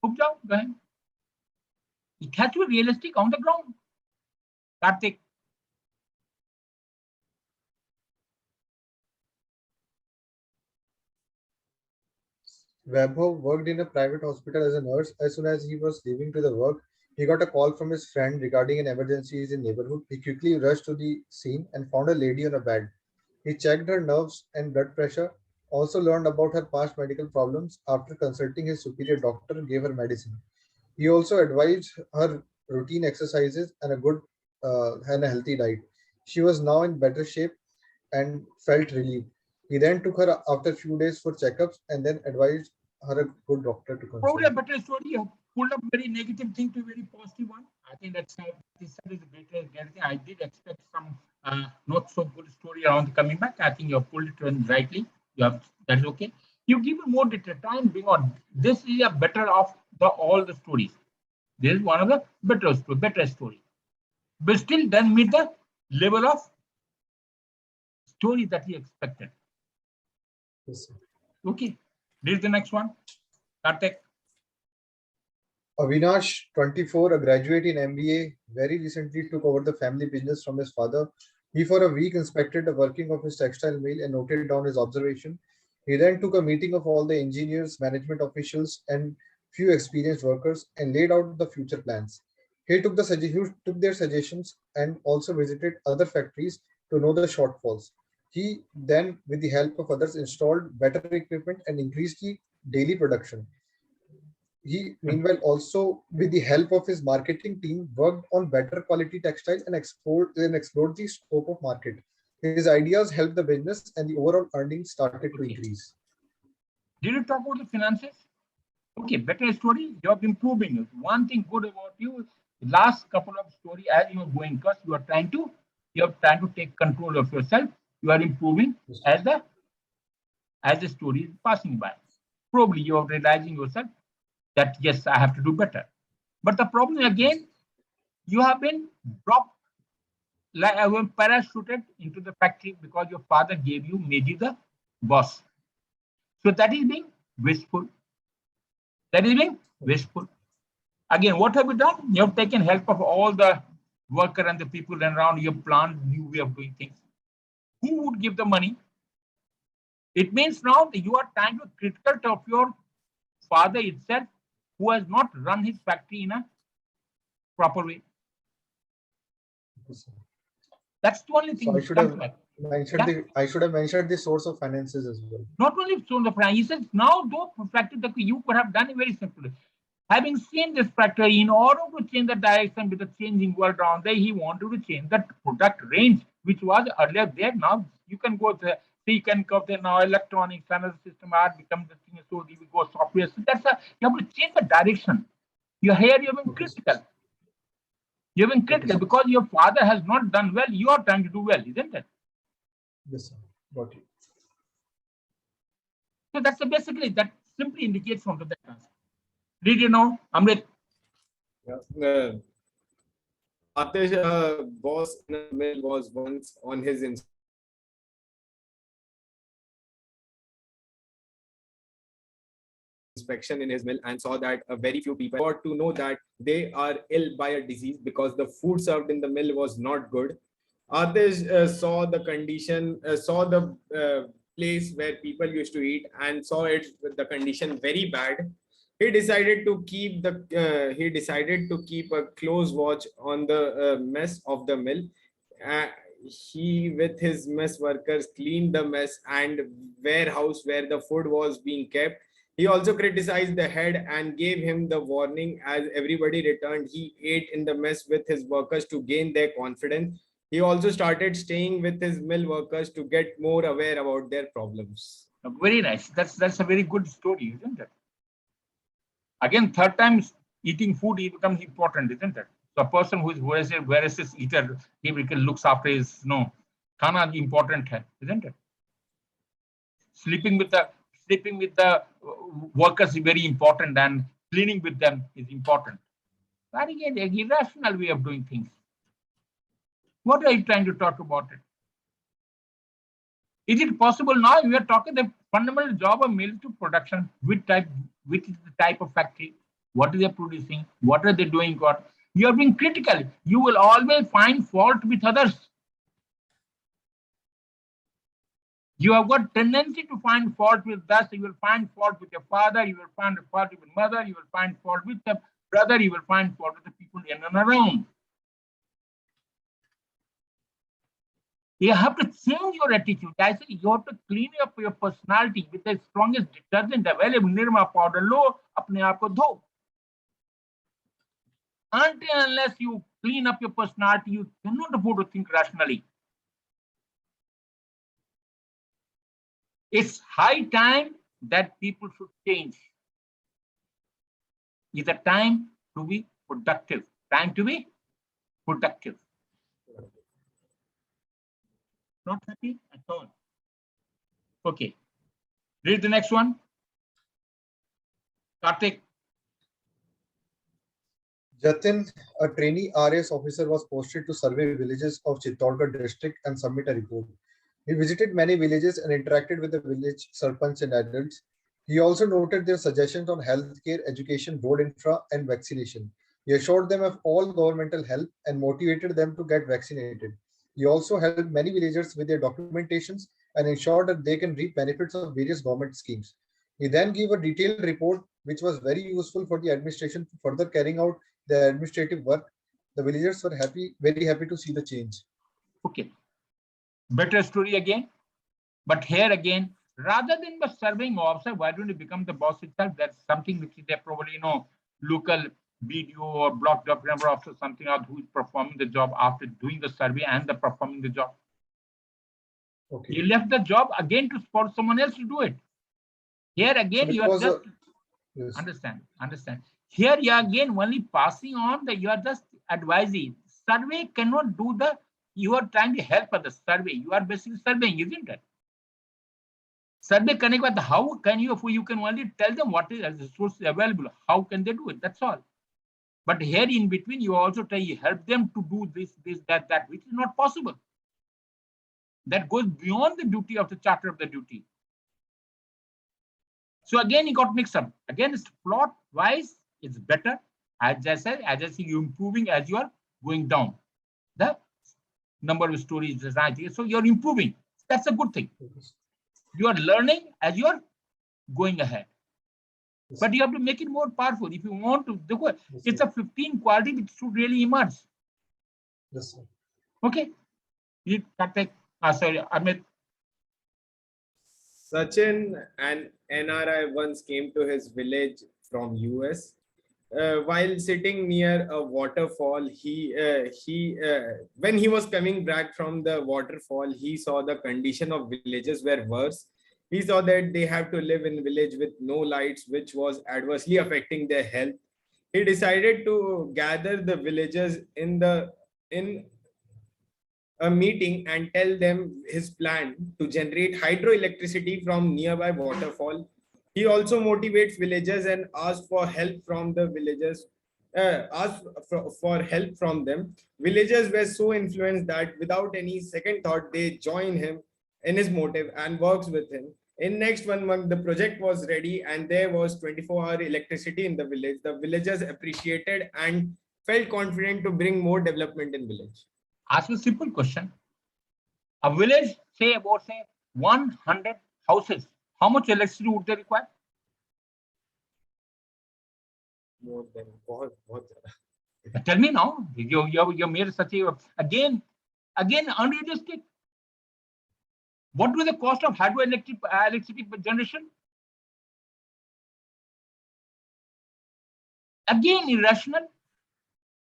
उपजाओ गहन. It has to be realistic on the ground. Kartik. Vaibhav worked in a private hospital as a nurse. As soon as he was leaving to the work, he got a call from his friend regarding an emergency in the neighborhood. He quickly rushed to the scene and found a lady on a bed. He checked her nerves and blood pressure, also learned about her past medical problems. After consulting his superior doctor, gave her medicine. He also advised her routine exercises and a healthy diet. She was now in better shape and felt relieved. He then took her after a few days for checkups and then advised her a good doctor to consult. Probably a better story. You have pulled up very negative thing to a very positive one. I think that's this is a better thing. I did expect some not so good story around coming back. I think you have pulled it rightly. That's okay. You give it more detail time beyond. This is a better of all the stories. This is one of the better story. But still doesn't meet the level of story that he expected. Yes, sir. Okay. This is the next one. Kartik. Avinash, 24, a graduate in MBA, very recently took over the family business from his father. He for a week inspected the working of his textile mill and noted down his observation. He then took a meeting of all the engineers, management officials, and few experienced workers and laid out the future plans. He took their suggestions and also visited other factories to know the shortfalls. He then, with the help of others, installed better equipment and increased the daily production. He, meanwhile, also with the help of his marketing team, worked on better quality textiles and explored the scope of market. His ideas helped the business, and the overall earnings started to increase. Did you talk about the finances? Okay, better story. You're improving. One thing good about you, last couple of story as you are going, because you are trying to take control of yourself. You are improving as the story is passing by. Probably you are realizing yourself that yes, I have to do better. But the problem again, you have been dropped, like I was parachuted into the factory because your father gave you, made you the boss. So that is being wasteful. That is being wasteful. Again, what have you done? You have taken help of all the worker and the people around. You have planned new way of doing things. Who would give the money? It means now that you are trying to critical of your father itself, who has not run his factory in a proper way. That's the only thing. So I should have mentioned the source of finances as well. Not only so the finance, he says now though factory that you could have done it very simply. Having seen this factory, in order to change the direction with the changing world around there, he wanted to change the product range, which was earlier there. Now you can go there. So you can go there now. Electronics, another system art becomes the thing. So you go software. So that's you have to change the direction. You're here. You've been critical. You've been critical because your father has not done well. You are trying to do well, isn't it? Yes, sir. Got it. So that's basically that simply indicates from the answer. Did you know, Amrit? Yeah. Atish's boss in a mill was once on his inspection in his mill and saw that a very few people got to know that they are ill by a disease because the food served in the mill was not good. Atish saw the condition, saw the place where people used to eat and saw it the condition very bad. He decided to keep a close watch on the mess of the mill. He with his mess workers cleaned the mess and warehouse where the food was being kept. He also criticized the head and gave him the warning. As everybody returned, he ate in the mess with his workers to gain their confidence. He also started staying with his mill workers to get more aware about their problems. Very nice. That's a very good story, isn't it? Again, third time eating food, it becomes important, isn't it? So a person who is voracious eater, he looks after his khana important, isn't it? Sleeping with the workers is very important, and cleaning with them is important. That again, an irrational way of doing things. What are you trying to talk about it? Is it possible now? We are talking the fundamental job of mill to production, which is the type of factory, what is they producing, what are they doing, what you are being critical. You will always find fault with others. You have got tendency to find fault with us. You will find fault with your father. You will find fault with your mother. You will find fault with your brother. You will find fault with the people in and around. You have to change your attitude. I say you have to clean up your personality with the strongest detergent available. Nirma powder lo, apne aap ko dho. Until unless you clean up your personality, you cannot afford to think rationally. It's high time that people should change. It's a time to be productive. Time to be productive. Not happy at all. Okay. Read the next one. Kartik. Jatin, a trainee RAS officer, was posted to survey villages of Chittorgarh district and submit a report. He visited many villages and interacted with the village sarpanch and adults. He also noted their suggestions on healthcare, education, road infra, and vaccination. He assured them of all governmental help and motivated them to get vaccinated. He also helped many villagers with their documentations and ensured that they can reap benefits of various government schemes. He then gave a detailed report, which was very useful for the administration for further carrying out their administrative work. The villagers were very happy to see the change. Okay. Better story again. But here again, rather than the surveying officer, why don't you become the boss itself? That's something which they probably local BDO or block developer officer, something else who is performing the job after doing the survey and the performing the job. Okay. You left the job again for someone else to do it. Here again, you are just yes. Understand. Here you are again only passing on you are just advising. Survey cannot do you are trying to help the survey. You are basically surveying, isn't it? Survey connect with how can you can only tell them what is the resource available. How can they do it? That's all. But here in between, you also try to help them to do this, that, which is not possible. That goes beyond the duty of the charter of the duty. So again, you got mixed up. Again, it's plot wise, it's better. As I said, you're improving as you are going down. The number of stories designed. So you're improving. That's a good thing. You are learning as you are going ahead. Yes. But you have to make it more powerful. If you want to, it's a 15 quality which should really emerge. Yes, sir. Okay. Kartik, sorry, Amrit. Sachin, an NRI, once came to his village from US. While sitting near a waterfall, when he was coming back from the waterfall, he saw the condition of villages were worse. He saw that they have to live in village with no lights, which was adversely affecting their health. He decided to gather the villagers in a meeting and tell them his plan to generate hydroelectricity from nearby waterfall. He also motivates villagers and asks for help from the villagers. For help from them. Villagers were so influenced that without any second thought, they join him in his motive and works with him. In next 1 month, the project was ready and there was 24-hour electricity in the village. The villagers appreciated and felt confident to bring more development in village. Ask a simple question. A village, say 100 houses. How much electricity would they require? More than Tell me now. You made such a again unrealistic. What was the cost of hydroelectric generation? Again irrational.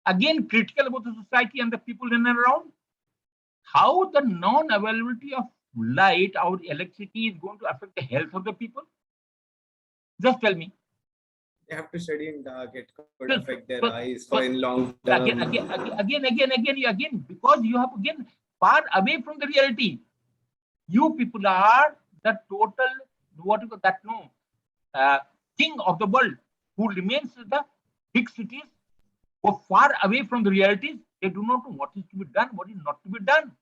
Again critical about the society and the people in and around. How the non-availability of light or electricity is going to affect the health of the people? Just tell me. They have to study in dark. It could affect their eyes for in long term. Again, because you have again far away from the reality. You people are the total king of the world who remains in the big cities, who are far away from the realities. They do not know what is to be done, what is not to be done.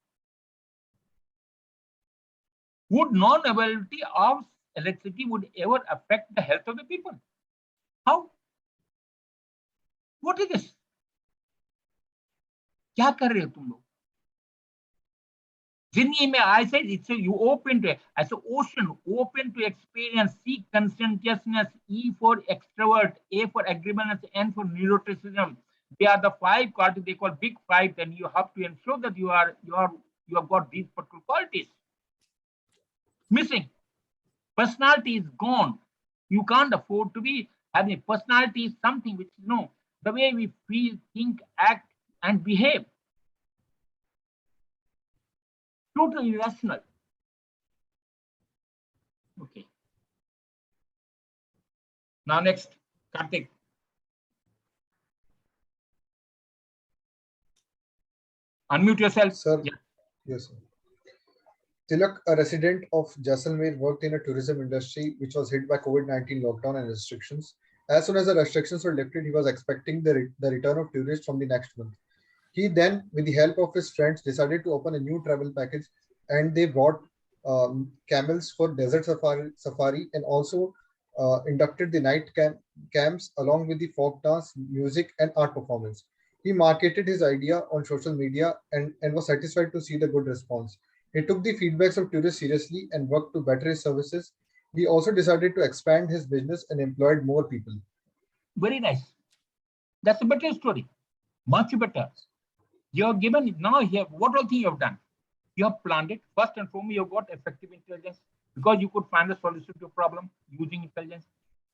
Would non-availability of electricity would ever affect the health of the people? How? What is this? क्या कर रहे हो तुम लोग? जिंदगी में I said it's you open to as an ocean, open to experience, seek conscientiousness, E for extrovert, A for agreeableness, N for neuroticism. They are the 5 qualities they call big 5, and you have to ensure that you have got these particular qualities. Missing. Personality is gone. You can't afford to be having personality is something which the way we feel, think, act, and behave. Totally irrational. Okay. Now next, Kartik. Unmute yourself. Sir. Yeah. Yes, sir. Tilak, a resident of Jaisalmer, worked in a tourism industry which was hit by COVID-19 lockdown and restrictions. As soon as the restrictions were lifted, he was expecting the return of tourists from the next month. He then, with the help of his friends, decided to open a new travel package, and they bought camels for desert safari and also inducted the night camps along with the folk dance, music, and art performance. He marketed his idea on social media and was satisfied to see the good response. He took the feedbacks of tourists seriously and worked to better his services. He also decided to expand his business and employed more people. Very nice. That's a better story. Much better. You have given now here what all thing you have done. You have planned it. First and foremost, you have got effective intelligence because you could find a solution to a problem using intelligence.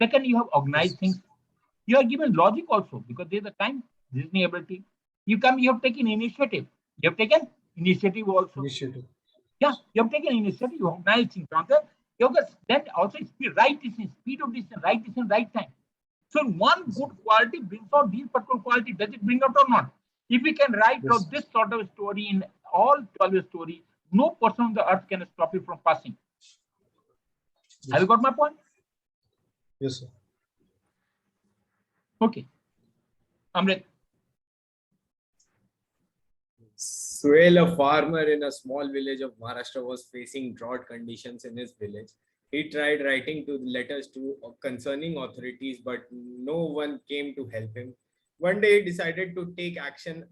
Second, you have organized things. You are given logic also because there's a time reasoning ability. You have taken initiative. You have taken initiative also. Initiative. Yeah, you have taken initiative. You have organized things. You have got that also right decision, speed of decision, right time. So one good quality brings out these particular quality. Does it bring out or not? If we can write out this sort of story in all 12 stories, no person on the earth can stop you from passing. Have you got my point? Yes, sir. Okay. Amrit. Suhail, a farmer in a small village of Maharashtra, was facing drought conditions in his village. He tried writing to letters to concerning authorities, but no one came to help him. One day, he decided to take action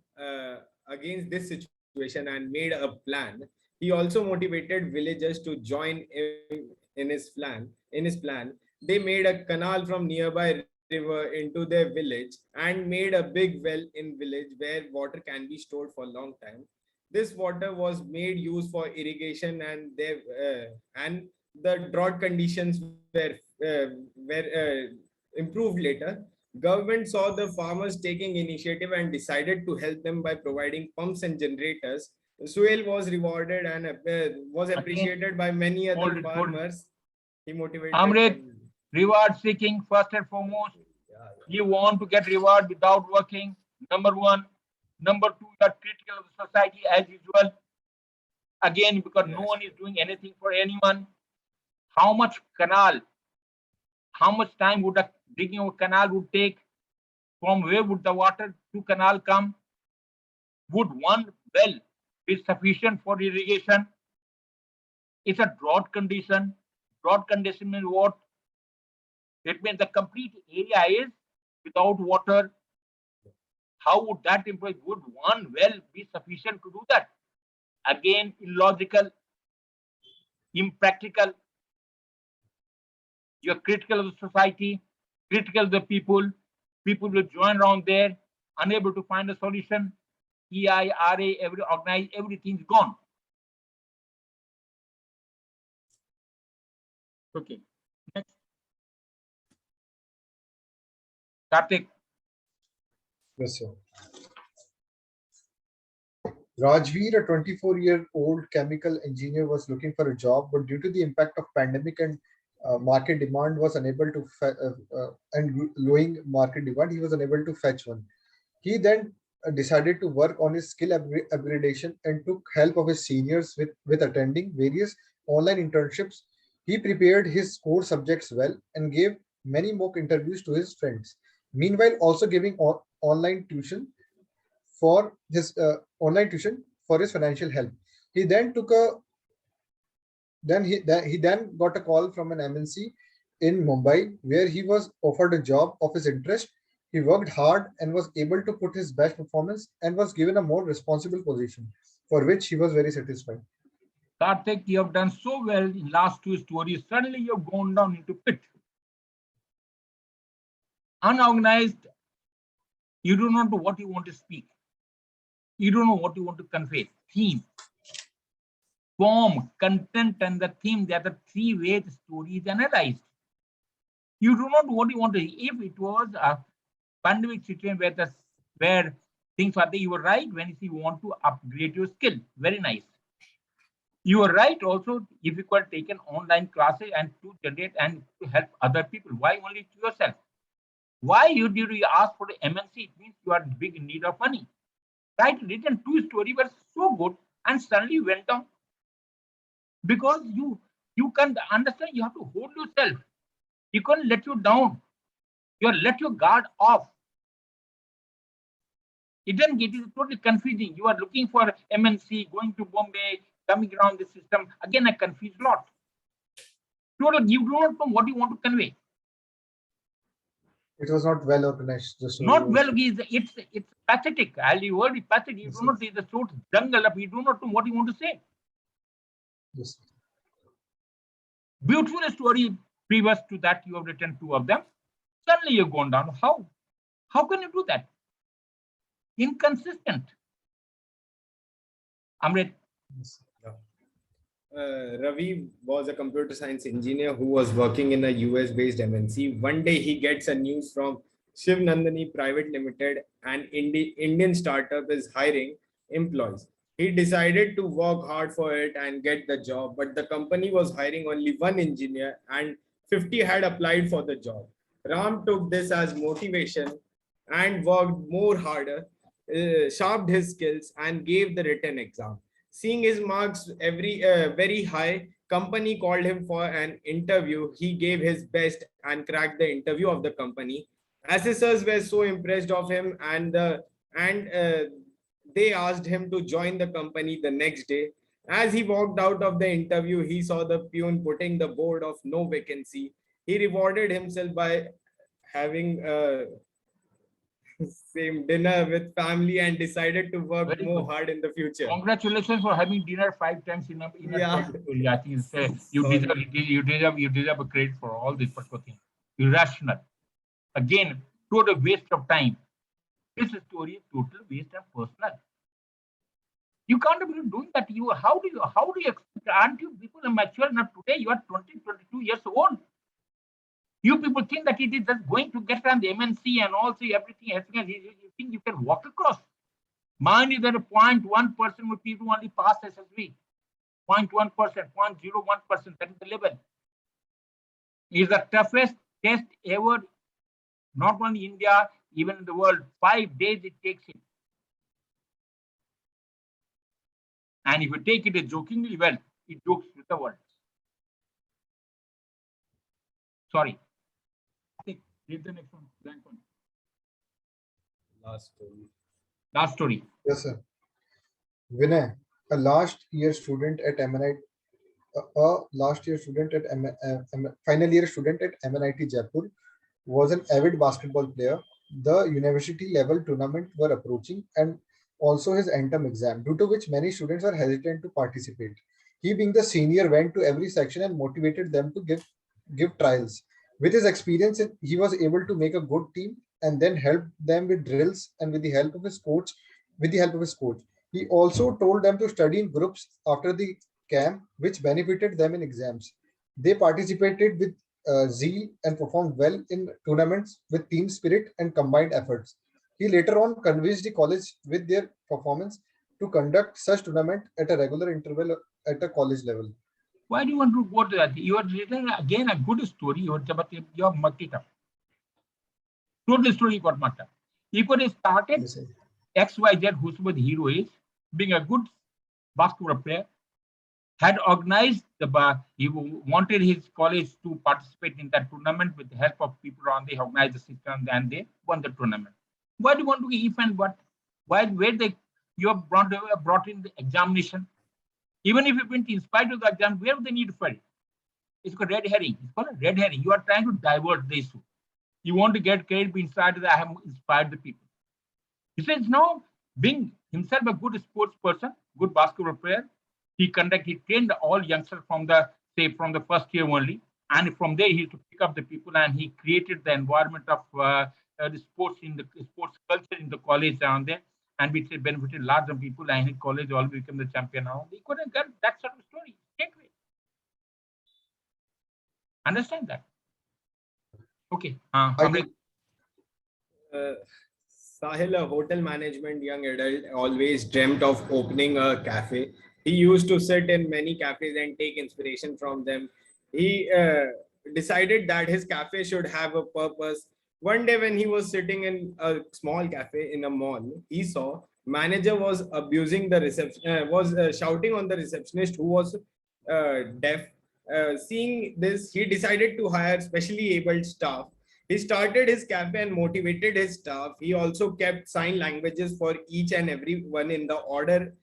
against this situation and made a plan. He also motivated villagers to join him in his plan. They made a canal from nearby river into their village and made a big well in village where water can be stored for a long time. This water was made use for irrigation, and the drought conditions were improved later. Government saw the farmers taking initiative and decided to help them by providing pumps and generators. Suhail was rewarded and was appreciated by many other farmers. He motivated Amrit, them. Reward seeking first and foremost. You want to get reward without working. Number one. Number two, you are critical of the society as usual. Again, because no one is doing anything for anyone. How much canal? How much time would digging of a canal would take? From where would the water to canal come? Would one well be sufficient for irrigation? It's a drought condition. Drought condition means what? It means the complete area is without water. How would that imply? Would one well be sufficient to do that? Again, illogical, impractical. You're critical of the society, critical of the people. People will join around there, unable to find a solution. EIRA, everything's gone. Okay. Next. Kartik. Yes, sir. Rajveer, a 24-year-old chemical engineer, was looking for a job, but due to the impact of pandemic and market demand, was unable to and growing market demand, he was unable to fetch one. He then decided to work on his skill upgradation and took help of his seniors with attending various online internships. He prepared his core subjects well and gave many mock interviews to his friends. Meanwhile, also giving online tuition for his financial help. He then took a he then got a call from an MNC in Mumbai where he was offered a job of his interest. He worked hard and was able to put his best performance and was given a more responsible position, for which he was very satisfied. Kartik, you have done so well in last two stories. Suddenly you have gone down into pit. Unorganized, you do not know what you want to speak. You don't know what you want to convey. Theme, form, content, and the theme. They are the three ways the story is analyzed. You do not know what you want to. If it was a pandemic situation where things are there, you were right when you want to upgrade your skill. Very nice. You are right also if you could take an online classes and to generate and to help other people. Why only to yourself? Why did you ask for the MNC? It means you are in big need of money. Right? Written two stories were so good and suddenly went down. Because you can understand, you have to hold yourself. You can't let you down. You let your guard off. It doesn't get it totally confusing. You are looking for MNC, going to Bombay, coming around the system. Again, a confused lot. Total, you do not know what you want to convey. It was not well organized. Not well, it's pathetic. The word is pathetic. You do not see the sort jungle up. You do not know what you want to say. Yes. Beautiful story. Previous to that, you have written two of them. Suddenly you've gone down. How? How can you do that? Inconsistent. Amrit. Yes. Ravi was a computer science engineer who was working in a US-based MNC. One day he gets a news from Shiv Nandani Private Limited, an Indian startup is hiring employees. He decided to work hard for it and get the job, but the company was hiring only one engineer and 50 had applied for the job. Ram took this as motivation and worked more harder, sharpened his skills and gave the written exam. Seeing his marks very high, company called him for an interview. He gave his best and cracked the interview of the company. Assessors were so impressed of him and they asked him to join the company the next day. As he walked out of the interview, he saw the peon putting the board of no vacancy. He rewarded himself by having same dinner with family and decided to work Very more good. hard in the future. Congratulations for having dinner 5 times in a Yeah. story. I think it's, you Sorry. deserve a credit for all this particular thing. Irrational. Again, total waste of time. This story is total waste of personal. You can't be doing that. How do you expect? Aren't you people are mature enough today? You are 20, 22 years old. You people think that it is just going to get on the MNC and also everything. You think you can walk across. Mind you that 0.1% of people only pass SSB. 0.1%, 0.01%, that is the level. It is the toughest test ever, not only in India, even in the world. 5 days it takes it. And if you take it jokingly, well, it jokes with the world. Sorry. Read the next one. Blank one. Last story. Yes, sir. Vinay, a last year student at MNIT, final year student at MNIT Jaipur, was an avid basketball player. The university level tournament were approaching and also his end-term exam, due to which many students were hesitant to participate. He, being the senior, went to every section and motivated them to give trials. With his experience, he was able to make a good team and then help them with drills and with the help of his coach. He also told them to study in groups after the camp, which benefited them in exams. They participated with zeal and performed well in tournaments with team spirit and combined efforts. He later on convinced the college with their performance to conduct such tournament at a regular interval at a college level. Why do you want to go to that? You are written again a good story. You have mucked it up. Told the story got mucked up. He could have started Yes, sir. XYZ, whosoever the hero is, being a good basketball player, had organized the bar. He wanted his college to participate in that tournament with the help of people around. They organized the system and they won the tournament. Why do you want to if and what? You have brought in the examination? Even if you went in spite of the exam, where would the need for it? It's called red herring. It's called a red herring. You are trying to divert the issue. You want to get credit inside that I have inspired the people. He says now, being himself a good sports person, good basketball player, he trained all youngsters from the first year only, and from there he used to pick up the people and he created the environment of the sports culture in the college around there, and which benefited large of people, and his college all became the champion now. He couldn't get that sort of story. Take it. Understand that? Okay. I Sahil, a hotel management young adult, always dreamt of opening a cafe. He used to sit in many cafes and take inspiration from them. He decided that his cafe should have a purpose. One day when he was sitting in a small cafe in a mall, he saw manager was abusing the reception, was shouting on the receptionist who was deaf. Seeing this, he decided to hire specially abled staff. He started his cafe and motivated his staff. He also kept sign languages for each and every one in the order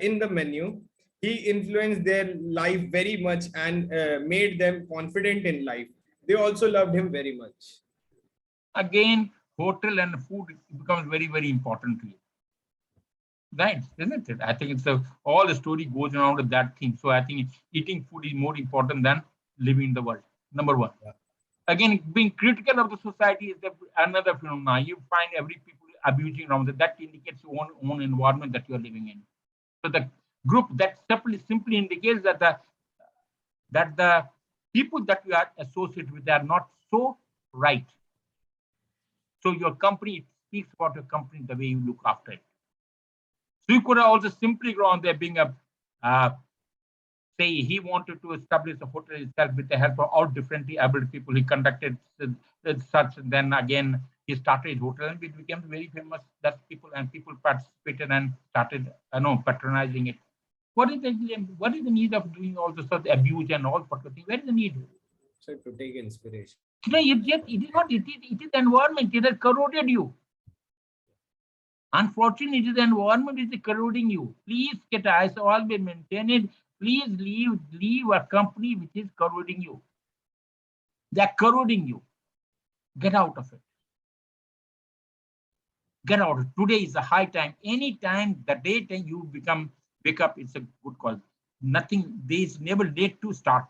in the menu. He influenced their life very much and made them confident in life. They also loved him very much. Again, hotel and food becomes very, very important to you. Right, isn't it? I think all the story goes around with that thing. So I think eating food is more important than living in the world. Number one. Yeah. Again, being critical of the society is another phenomenon. You find every people abusing around that indicates your own environment that you are living in. So group, that simply indicates that the people that you are associated with are not so right. So your company, it speaks about your company, the way you look after it. So you could have also simply go on there being a, say he wanted to establish a hotel itself with the help of all differently able people. He conducted such, and then again, he started his hotel and it became very famous. That people participated and started, patronizing it. What is the need of doing all this sort of abuse and all sort of thing? Where is the need? So to take inspiration. It is not. It is the environment. It has corroded you. Unfortunately, it is the environment is corroding you. Please get eyes always maintain it. Please leave a company which is corroding you. They are corroding you. Get out of it. Get out. Today is a high time. Any time, the day time you wake up, it's a good call. Nothing. There is never late to start.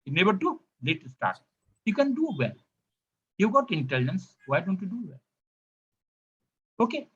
It's never too late to start. You can do well. You got intelligence. Why don't you do well? Okay.